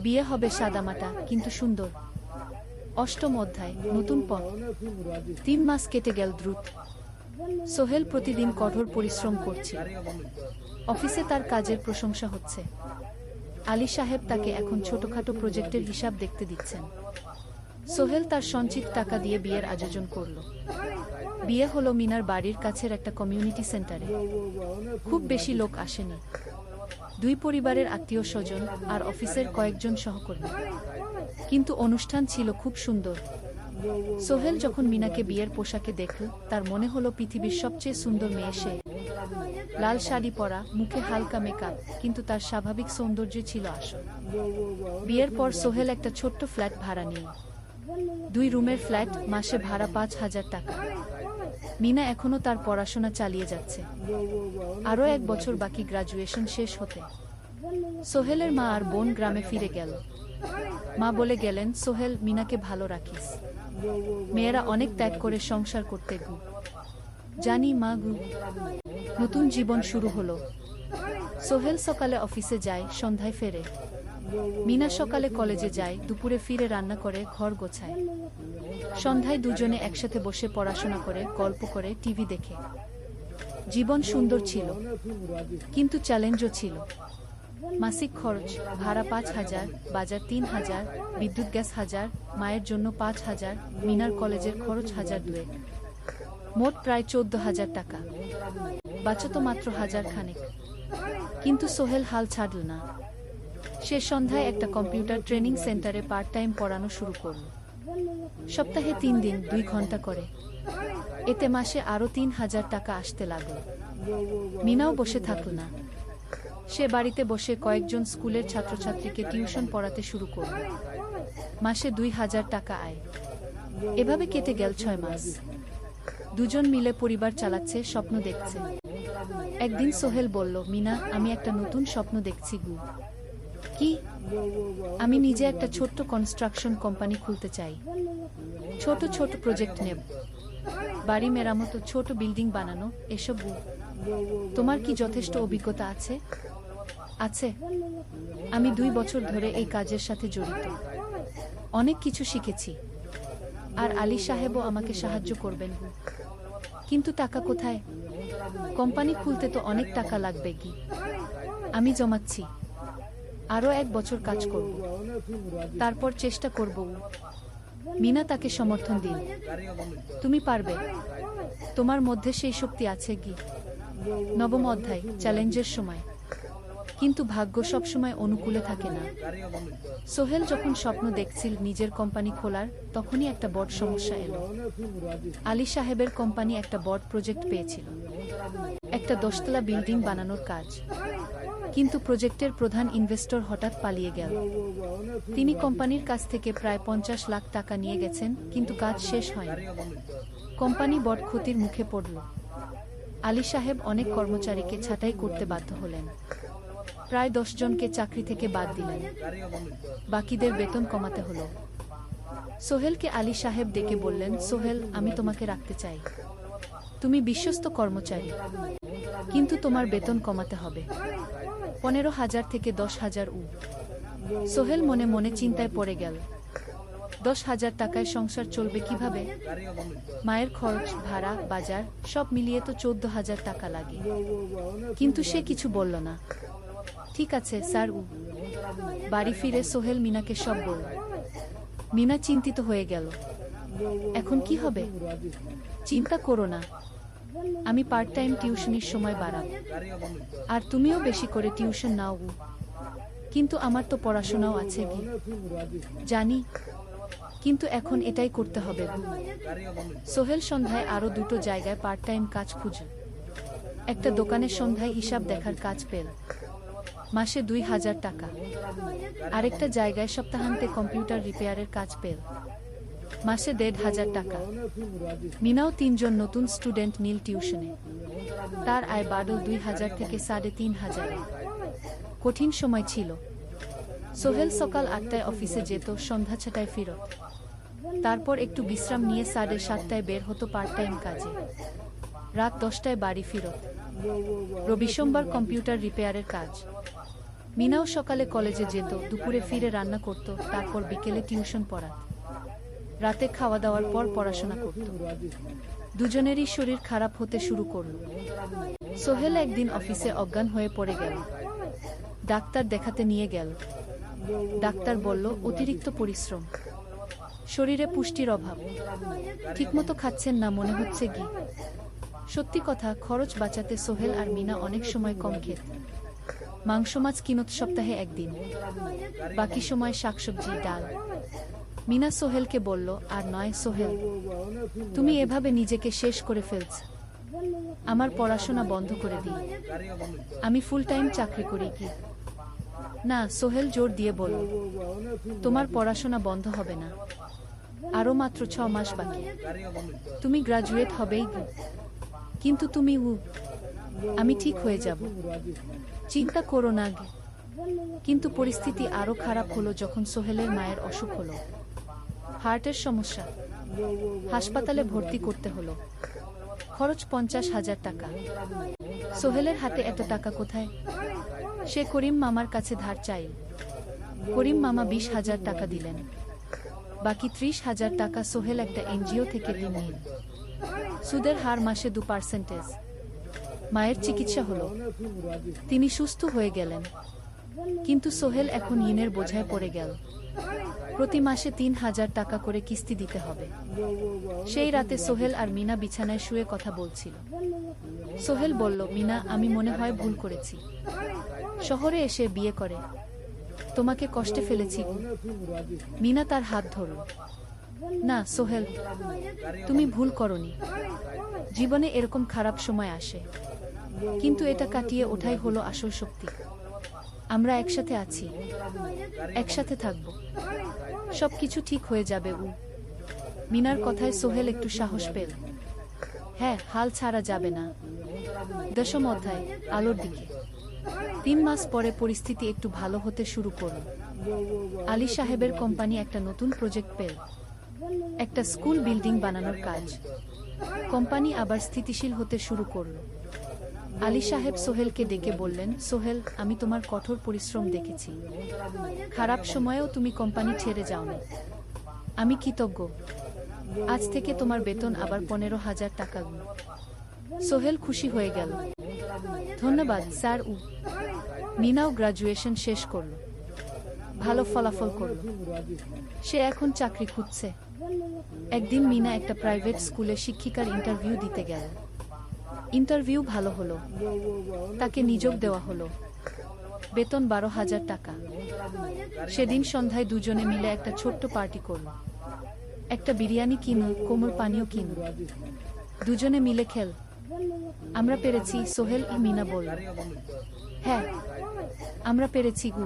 বিয়ে হবে সাদামাটা কিন্তু সুন্দর। 8ম অধ্যায়, নতুন পথ। 3 মাস কেটে গেল দ্রুত। সোহেল প্রতিদিন কঠোর পরিশ্রম করছে। অফিসে তার কাজের প্রশংসা হচ্ছে। আলী সাহেব তাকে এখন ছোটখাটো প্রজেক্টের হিসাব দেখতে দিচ্ছেন। সোহেল তার সঞ্চিত টাকা দিয়ে বিয়ের আয়োজন করল। বিয়ে হলো মিনার বাড়ির কাছের একটা কমিউনিটি সেন্টারে। খুব বেশি লোক আসেনি। 2 পরিবারের আত্মীয় স্বজন আর অফিসের কয়েকজন সহকর্মী। কিন্তু অনুষ্ঠান ছিল খুব সুন্দর। সোহেল যখন মিনাকে বিয়ের পোশাকে দেখল, তার মনে হলো পৃথিবীর সবচেয়ে সুন্দর মেয়ে সে। লাল শাড়ি পরা, মুখে হালকা মেকআপ, কিন্তু তার স্বাভাবিক সৌন্দর্য ছিল আসল। বিয়ের পর সোহেল একটা ছোট্ট ফ্ল্যাট ভাড়া নিল। 2 রুমের ফ্ল্যাট, মাসে ভাড়া 5,000 টাকা। মিনা এখনো তার পড়াশোনা চালিয়ে যাচ্ছে। আরও 1 বছর বাকি গ্রাজুয়েশন শেষ হতে। সোহেলের মা আর বোন গ্রামে ফিরে গেল। মা বলে গেলেন, সোহেল, মিনাকে ভালো রাখিস। মেয়েরা অনেক ত্যাগ করে সংসার করতে গু। জানি মা গু। নতুন জীবন শুরু হলো। সোহেল সকালে অফিসে যায়, সন্ধ্যায় ফেরে। মিনা সকালে কলেজে যায়, দুপুরে ফিরে রান্না করে, ঘর গোছায়। সন্ধ্যায় দুজনে একসাথে বসে পড়াশোনা করে, গল্প করে, টিভি দেখে। জীবন সুন্দর ছিল, কিন্তু চ্যালেঞ্জও ছিল। মাসিক খরচ, ভাড়া 5,000, বাজার 3,000, বিদ্যুৎ গ্যাস 1,000, মায়ের জন্য 5,000, মিনার কলেজের খরচ 1,200। মোট প্রায় 14,000 টাকা। বাঁচত মাত্র 1,000 খানেক। কিন্তু সোহেল হাল ছাড়ল না। সে সন্ধ্যায় একটা কম্পিউটার ট্রেনিং সেন্টারে পার্ট টাইম পড়ানো শুরু করল। সপ্তাহে 3 দিন 2 ঘন্টা করে। এতে মাসে আরও 3,000 টাকা আসতে লাগল। মিনাও বসে থাকল না। সে বাড়িতে বসে কয়েকজন স্কুলের ছাত্রছাত্রীকে টিউশন পড়াতে শুরু করল। মাসে ২,০০০ টাকা আয়। এভাবে কেটে গেল ৬ মাস। দুজন মিলে পরিবার চালাচ্ছে, স্বপ্ন দেখছে। একদিন সোহেল বলল, মিনা, আমি একটা নতুন স্বপ্ন দেখছি গু। কি? আমি নিজে একটা ছোট্ট কনস্ট্রাকশন কোম্পানি খুলতে চাই। ছোট ছোট প্রজেক্ট নেব, বাড়ি মেরামত, ছোট বিল্ডিং বানানো, এসব। তোমার কি যথেষ্ট অভিজ্ঞতা আছে? আছে। আমি ২ বছর ধরে এই কাজের সাথে জড়িত। অনেক কিছু শিখেছি। আর আলী সাহেবও আমাকে সাহায্য করবেন। কিন্তু টাকা কোথায়? কোম্পানি খুলতে তো অনেক টাকা লাগবে কি। আমি জমাচ্ছি। আরও ১ বছর কাজ করব, তারপর চেষ্টা করব। মিনা তাকে সমর্থন দিল। তুমি পারবে, তোমার মধ্যে সেই শক্তি আছে কি। নবম অধ্যায়, চ্যালেঞ্জের সময়। কিন্তু ভাগ্য সবসময় অনুকূলে থাকে না। সোহেল যখন স্বপ্ন দেখছিল নিজের কোম্পানি খোলার, তখনই একটা বড় সমস্যা এলো। আলী সাহেবের কোম্পানি একটা বড় প্রজেক্ট পেয়েছিল, একটা ১০তলা বিল্ডিং বানানোর কাজ। কিন্তু প্রজেক্টের প্রধান ইনভেস্টর হঠাৎ পালিয়ে গেল। তিনি কোম্পানির কাছ থেকে প্রায় ৫০ লাখ টাকা নিয়ে গেছেন, কিন্তু কাজ শেষ হয়নি। কোম্পানি বড় ক্ষতির মুখে পড়ল। আলী সাহেব অনেক কর্মচারীকে ছাঁটাই করতে বাধ্য হলেন। প্রায় ১০ জনকে চাকরি থেকে বাদ দিলেন। বাকিদের বেতন কমাতে হলো। সোহেলকে আলী সাহেব ডেকে বললেন, সোহেল, আমি তোমাকে রাখতে চাই। তুমি বিশ্বস্ত কর্মচারী, কিন্তু তোমার বেতন কমাতে হবে। ১৫,০০০ থেকে ১০,০০০ সোহেল মনে মনে চিন্তায় পড়ে গেল। ১০,০০০ টাকায় সংসার চলবে কিভাবে? মায়ের খরচ, ভাড়া, বাজার সব মিলিয়ে তো ১৪,০০০ টাকা লাগে। কিন্তু সে কিছু বলল না। ঠিক আছে স্যার। বাড়ি ফিরে সোহেল মিনাকে সব বলল। মিনা চিন্তিত হয়ে গেল। এখন কি হবে? চিন্তা করো না, আমি পার্ট টাইম টিউশনির সময় বাড়াব, আর তুমিও বেশি করে টিউশন নাও। কিন্তু আমার তো পড়াশোনাও আছে কি। জানি, কিন্তু এখন এটাই করতে হবে। সোহেল সন্ধ্যায় আরো ২টো জায়গায় পার্ট টাইম কাজ খুঁজল। একটা দোকানের সন্ধ্যায় হিসাব দেখার কাজ পেল, মাসে ২,০০০ টাকা। আরেকটা জায়গায় সপ্তাহান্তে কম্পিউটার রিপেয়ারের কাজ পেল, মাসে ১,৫০০ টাকা। মিনাও ৩ জন নতুন স্টুডেন্ট নীল টিউশনে। তার আয় বাড়ল ২,০০০ থেকে ৩,৫০০। কঠিন সময় ছিল। সোহেল সকাল ৮টায় অফিসে যেত, সন্ধ্যা ৬টায় ফিরত। তারপর একটু বিশ্রাম নিয়ে ৭:৩০টায় বের হতো পার্ট টাইম কাজে। রাত ১০টায় বাড়ি ফিরত। রবি সোমবার কম্পিউটার রিপেয়ারের কাজ। মিনাও সকালে কলেজে যেত, দুপুরে ফিরে রান্না করত, তারপর বিকেলে টিউশন পড়াত। রাতে খাওয়া দাওয়ার পর পড়াশোনা করত। দুজনেরই শরীর খারাপ হতে শুরু করল। সোহেল একদিন অফিসে অজ্ঞান হয়ে পড়ে গেল। ডাক্তার দেখাতে নিয়ে গেল। ডাক্তার বলল, অতিরিক্ত পরিশ্রম, শরীরে পুষ্টির অভাব, ঠিকমতো খাচ্ছেন না মনে হচ্ছে কি। সত্যি কথা, খরচ বাঁচাতে সোহেল আর মিনা অনেক সময় কম খেত। মাংস মাছ কিনত সপ্তাহে একদিন, বাকি সময় শাকসবজি, ডাল। মিনা সোহেলকে বলল, আর নয় সোহেল, তুমি এভাবে নিজেকে শেষ করে ফেলছ। আমার পড়াশোনা বন্ধ করে দিই, আমি ফুল টাইম চাকরি করি কি। না, সোহেল জোর দিয়ে বলল, তোমার পড়াশোনা বন্ধ হবে না। আরও মাত্র ৬ মাস বাকি, তুমি গ্রাজুয়েট হবেই। কিন্তু তুমি আমি ঠিক হয়ে যাব, চিন্তা করো না। কিন্তু পরিস্থিতি আরো খারাপ হলো যখন সোহেলের মায়ের অসুখ হলো। হার্টের সমস্যা, হাসপাতালে ভর্তি করতে হলো। খরচ ৫০,০০০ টাকা। সোহেলের হাতে এত টাকা কোথায়? সে করিম মামার কাছে ধার চাইল। করিম মামা ২০,০০০ টাকা দিলেন। বাকি ৩০,০০০ টাকা সোহেল একটা এনজিও থেকে ঋণ নিল। সুদের হার মাসে ২%। মায়ের চিকিৎসা হলো, তিনি সুস্থ হয়ে গেলেন। কিন্তু সোহেল এখন ঋণের বোঝায় পড়ে গেল। প্রতি মাসে ৩,০০০ টাকা করে কিস্তি দিতে হবে। সেই রাতে সোহেল আর মিনা বিছানায় শুয়ে কথা বলছিল। সোহেল বলল, মিনা, আমি মনে হয় ভুল করেছি। শহরে এসে বিয়ে করে তোমাকে কষ্টে ফেলেছি। মিনা তার হাত ধরল। না সোহেল, তুমি ভুল করনি। জীবনে এরকম খারাপ সময় আসে, কিন্তু এটা কাটিয়ে ওঠাই হলো আসল শক্তি। আমরা একসাথে আছি, একসাথে থাকব, সবকিছু ঠিক হয়ে যাবে। মিনার কথায় সোহেল একটু সাহস পেল। হ্যাঁ, হাল ছাড়া যাবে না। 10ম অধ্যায়, আলোর দিকে। 3 মাস পরে পরিস্থিতি একটু ভালো হতে শুরু করল। আলী সাহেবের কোম্পানি একটা নতুন প্রজেক্ট পেল, একটা স্কুল বিল্ডিং বানানোর কাজ। কোম্পানি আবার স্থিতিশীল হতে শুরু করল। আলী সাহেব সোহেলকে ডেকে বললেন, সোহেল, আমি তোমার কঠোর পরিশ্রম দেখেছি। খারাপ সময়েও তুমি কোম্পানি ছেড়ে যাওনি। আমি কৃতজ্ঞ। আজ থেকে তোমার বেতন আবার 15,000 টাকা। সোহেল খুশি হয়ে গেল। ধন্যবাদ স্যার। মিনাও গ্রাজুয়েশন শেষ করল, ভালো ফলাফল করল। সে এখন চাকরি খুঁজছে। একদিন মিনা একটা প্রাইভেট স্কুলে শিক্ষিকার ইন্টারভিউ দিতে গেল। ইন্টারভিউ ভালো হলো, তাকে নিয়োগ দেওয়া হলো। বেতন 12,000 টাকা। সেদিন সন্ধ্যায় দুজনে মিলে একটা ছোট্ট পার্টি করল। একটা বিরিয়ানি কিনল, কোমল পানীয় কিনল, দুজনে মিলে খেল। আমরা পেরেছি, সোহেল মিনা বলল। হ্যাঁ, আমরা পেরেছি গু।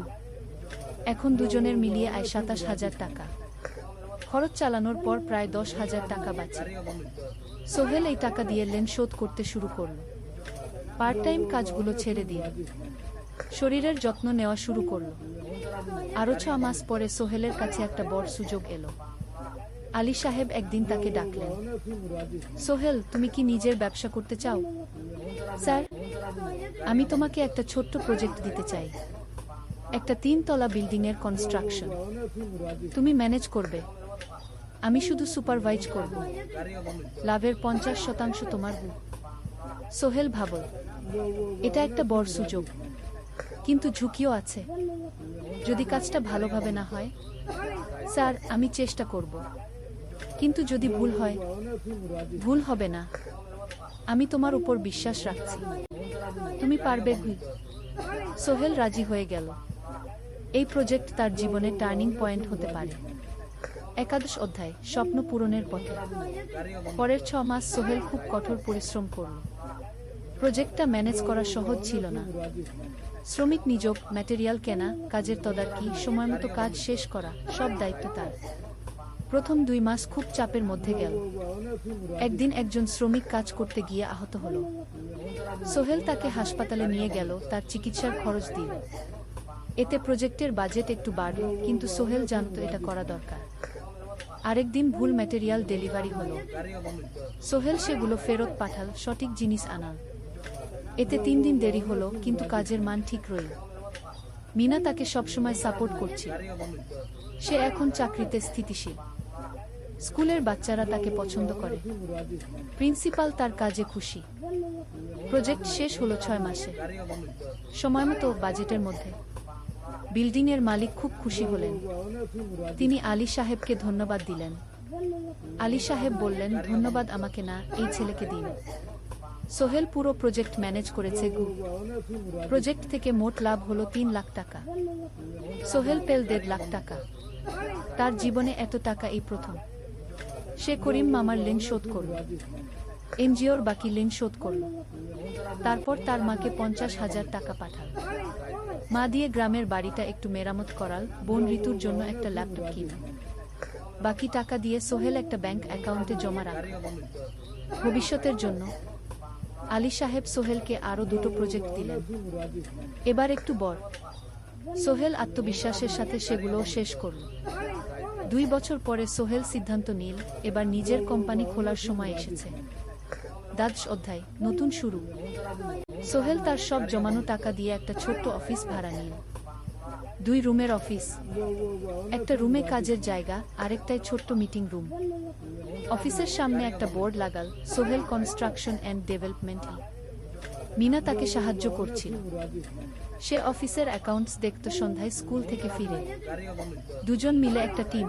এখন দুজনের মিলিয়ে আয় 27,000 টাকা। খরচ চালানোর পর প্রায় 10,000 টাকা বাঁচে। সোহেল এই টাকা দিয়ে লোন শোধ করতে শুরু করল। পার্ট টাইম কাজগুলো ছেড়ে দিয়ে শরীরের যত্ন নেওয়া শুরু করল। আরও 6 মাস পরে সোহেলের কাছে একটা বড় সুযোগ এলো। আলী সাহেব একদিন তাকে ডাকলেন। সোহেল, তুমি কি নিজের ব্যবসা করতে চাও? স্যার, আমি তোমাকে একটা ছোট্ট প্রজেক্ট দিতে চাই, একটা 3 তলা বিল্ডিংয়ের কনস্ট্রাকশন। তুমি ম্যানেজ করবে, আমি শুধু সুপারভাইজ করব। লাভের 50% তোমার। সোহেল ভাবল, এটা একটা বড় সুযোগ, কিন্তু ঝুঁকিও আছে। যদি কাজটা ভালোভাবে না হয়? স্যার, আমি চেষ্টা করব, কিন্তু যদি ভুল হয়? ভুল হবে না, আমি তোমার উপর বিশ্বাস রাখছি, তুমি পারবে। সোহেল রাজি হয়ে গেল। এই প্রজেক্ট তার জীবনে টার্নিং পয়েন্ট হতে পারে। 11 অধ্যায়, স্বপ্ন পূরণের পথে। পরের 6 মাস সোহেল খুব কঠোর পরিশ্রম করল। প্রজেক্টটা ম্যানেজ করা সহজ ছিল না। শ্রমিক নিয়োগ, ম্যাটেরিয়াল কেনা, কাজের তদারকি, সময়মতো কাজ শেষ করা, সব দায়িত্ব তার। প্রথম 2 মাস খুব চাপের মধ্যে গেল। একদিন একজন শ্রমিক কাজ করতে গিয়ে আহত হলো। সোহেল তাকে হাসপাতালে নিয়ে গেল, তার চিকিৎসার খরচ দিল। এতে প্রজেক্টের বাজেট একটু বাড়ল, কিন্তু সোহেল জানত এটা করা দরকার। আরেকদিন ভুল ম্যাটেরিয়াল ডেলিভারি হলো। সোহেল সেগুলো ফেরত পাঠাল, সঠিক জিনিস আনাল। এতে 3 দিন দেরি হলো, কিন্তু কাজের মান ঠিক রইল। মিনা তাকে সবসময় সাপোর্ট করছিল। সে এখন চাকরিতে স্থিতিশীল। স্কুলের বাচ্চারা তাকে পছন্দ করে। প্রিন্সিপাল তার কাজে খুশি। প্রজেক্ট শেষ হলো 6 মাসে, সময়মতো, বাজেটের মধ্যে। বিল্ডিংয়ের মালিক খুব খুশি হলেন। তিনি আলী সাহেবকে ধন্যবাদ দিলেন। আলী সাহেব বললেন, ধন্যবাদ আমাকে না, এই ছেলেকে দিন। সোহেল পুরো প্রজেক্ট ম্যানেজ করেছে। প্রজেক্ট থেকে মোট লাভ হলো 3 লাখ টাকা। সোহেল পেল 1.5 লাখ টাকা। তার জীবনে এত টাকা এই প্রথম। সে করিম মামার ঋণ শোধ করল, এনজিওর বাকি ঋণ শোধ করল। তারপর তার মাকে 50,000 টাকা পাঠাল। মা দিয়ে গ্রামের বাড়িটা একটু মেরামত করাল, বোন ঋতুর জন্য একটা ল্যাপটপ কিনল। বাকি টাকা দিয়ে সোহেল একটা ব্যাংক অ্যাকাউন্টে জমা রাখল, ভবিষ্যতের জন্য। আলী সাহেব সোহেলকে আরও 2টো প্রজেক্ট দিলেন, এবার একটু বড়। সোহেল আত্মবিশ্বাসের সাথে সেগুলোও শেষ করল। 2 বছর পরে সোহেল সিদ্ধান্ত নিল, এবার নিজের কোম্পানি খোলার সময় এসেছে। 10 অধ্যায়, নতুন শুরু। সোহেল তার সব জমানো টাকা দিয়ে একটা ছোট্ট অফিস ভাড়া নিল। 2 রুমের অফিস, একটা রুমে কাজের জায়গা, আরেকটায় ছোট্ট মিটিং রুম। অফিসের সামনে একটা বোর্ড লাগাল, Sohel construction and development. Mina তাকে সাহায্য করছিল। সে অফিসের অ্যাকাউন্টস দেখত সন্ধ্যায় স্কুল থেকে ফিরে। দুজন মিলে একটা টিম।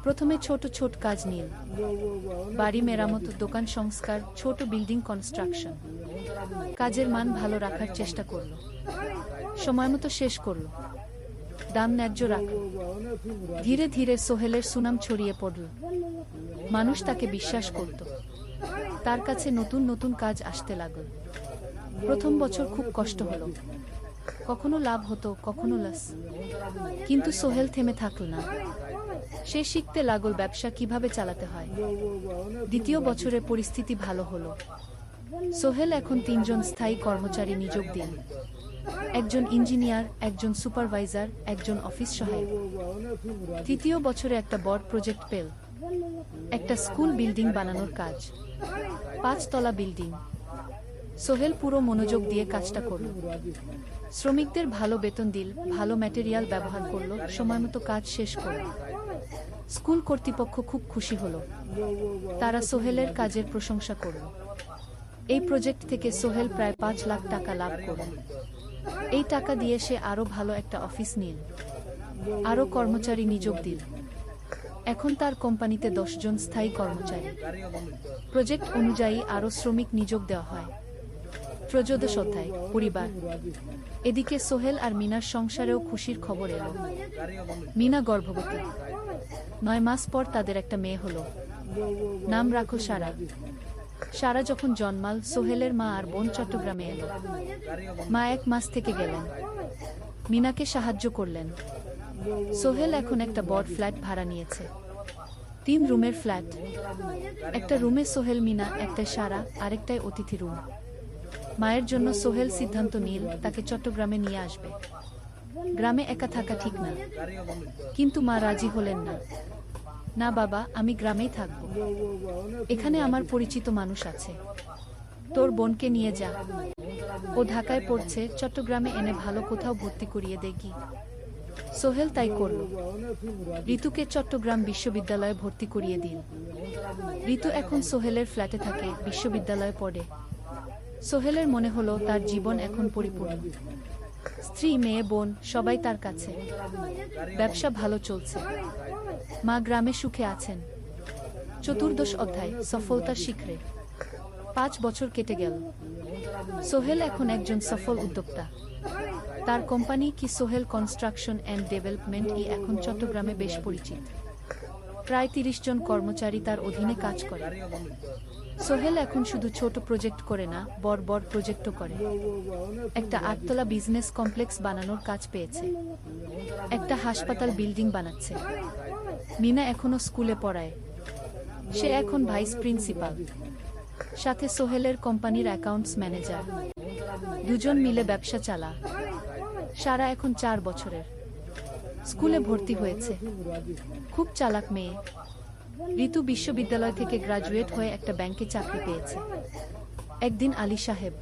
প্রথমে ছোট ছোট কাজ নিল, বাড়ি মেরামত, দোকান সংস্কার, ছোট বিল্ডিং কনস্ট্রাকশন। কাজের মান ভালো রাখার চেষ্টা করল, সময়মতো শেষ করল, দাম ন্যায্য রাখল। ধীরে ধীরে সোহেলের সুনাম ছড়িয়ে পড়ল। মানুষ তাকে বিশ্বাস করত। তার কাছে নতুন নতুন কাজ আসতে লাগল। প্রথম বছর খুব কষ্ট হলো। কখনো লাভ হতো, কখনো লস। কিন্তু সোহেল থেমে থাকল না। সে শিখতে লাগল ব্যবসা কিভাবে চালাতে হয়। দ্বিতীয় বছরে পরিস্থিতি ভালো হলো। সোহেল এখন 3জন স্থায়ী কর্মচারী নিয়োগ দিল। একজন ইঞ্জিনিয়ার, একজন সুপারভাইজার, একজন অফিস সহায়ক। তৃতীয় বছরে একটা বড় প্রজেক্ট পেল, একটা স্কুল বিল্ডিং বানানোর কাজ। 5 তলা বিল্ডিং। সোহেল পুরো মনোযোগ দিয়ে কাজটা করল। শ্রমিকদের ভালো বেতন দিল, ভালো ম্যাটেরিয়াল ব্যবহার করল, সময়মতো কাজ শেষ করল। স্কুল কর্তৃপক্ষ খুব খুশি হলো। তারা সোহেলের কাজের প্রশংসা করল। এই প্রজেক্ট থেকে সোহেল প্রায় 5 লাখ টাকা লাভ করল। এই টাকা দিয়ে সে আরও ভালো একটা অফিস নিল, আরও কর্মচারী নিয়োগ দিল। এখন তার কোম্পানিতে 10 জন স্থায়ী কর্মচারী। প্রজেক্ট অনুযায়ী আরও শ্রমিক নিয়োগ দেওয়া হয়। ত্রয়োদশ অধ্যায়, পরিবার। এদিকে সোহেল আর মিনার সংসারেও খুশির খবর এলো। মিনা গর্ভবতী। 9 মাস পর তাদের একটা মেয়ে হলো। নাম রাখো সারা। সারা যখন জন্মাল, সোহেলের মা আর বোন চট্টগ্রামে এলো। মা 1 মাস থেকে গেলেন। মিনাকে সাহায্য করলেন। সোহেল এখন একটা বড় ফ্ল্যাট ভাড়া নিয়েছে। 3 রুমের ফ্ল্যাট। একটা রুমে সোহেল, মিনা, একটায় সারা, আরেকটায় অতিথি রুম। মায়ের জন্য সোহেল সিদ্ধান্ত নিল তাকে চট্টগ্রামে নিয়ে আসবে। গ্রামে একা থাকা ঠিক না। কিন্তু মা রাজি হলেন না। না বাবা, আমি গ্রামেই থাকব। এখানে আমার পরিচিত মানুষ আছে। তোর বোনকে নিয়ে যা। ও ঢাকায় পড়ছে, চট্টগ্রামে এনে ভালো কোথাও ভর্তি করিয়ে দেখি। সোহেল তাই করল। ঋতুকে চট্টগ্রাম বিশ্ববিদ্যালয়ে ভর্তি করিয়ে দিল। ঋতু এখন সোহেলের ফ্ল্যাটে থাকে, বিশ্ববিদ্যালয়ে পড়ে। সোহেলের মনে হলো তার জীবন এখন পরিপূর্ণ। স্ত্রী, মেয়ে, বোন সবাই তার কাছে। ব্যবসা ভালো চলছে। মা গ্রামে সুখে আছেন। চতুর্দশ অধ্যায়, সফলতার শিখরে। 5 বছর কেটে গেল। সোহেল এখন একজন সফল উদ্যোক্তা। তার কোম্পানি কি সোহেল কনস্ট্রাকশন অ্যান্ড ডেভেলপমেন্ট এখন চট্টগ্রামে বেশ পরিচিত। প্রায় 30 জন কর্মচারী তার অধীনে কাজ করে। সোহেল এখন শুধু ছোট প্রজেক্ট করে না, বড় বড় প্রজেক্টও করে। একটা 8 তলা বিজনেস কমপ্লেক্স বানানোর কাজ পেয়েছে। একটা হাসপাতাল বিল্ডিং বানাচ্ছে। মিনা এখনো স্কুলে পড়ায়। সে এখন ভাইস প্রিন্সিপাল। সাথে সোহেলের কোম্পানির অ্যাকাউন্টস ম্যানেজার। 2 জন মিলে ব্যবসা চালা। সারা এখন 4 বছরের। স্কুলে ভর্তি হয়েছে। খুব চালাক মেয়ে। ঋতু বিশ্ববিদ্যালয় থেকে গ্রাজুয়েট হয়ে একটা ব্যাংকে চাকরি পেয়েছে। একদিন আলী সাহেব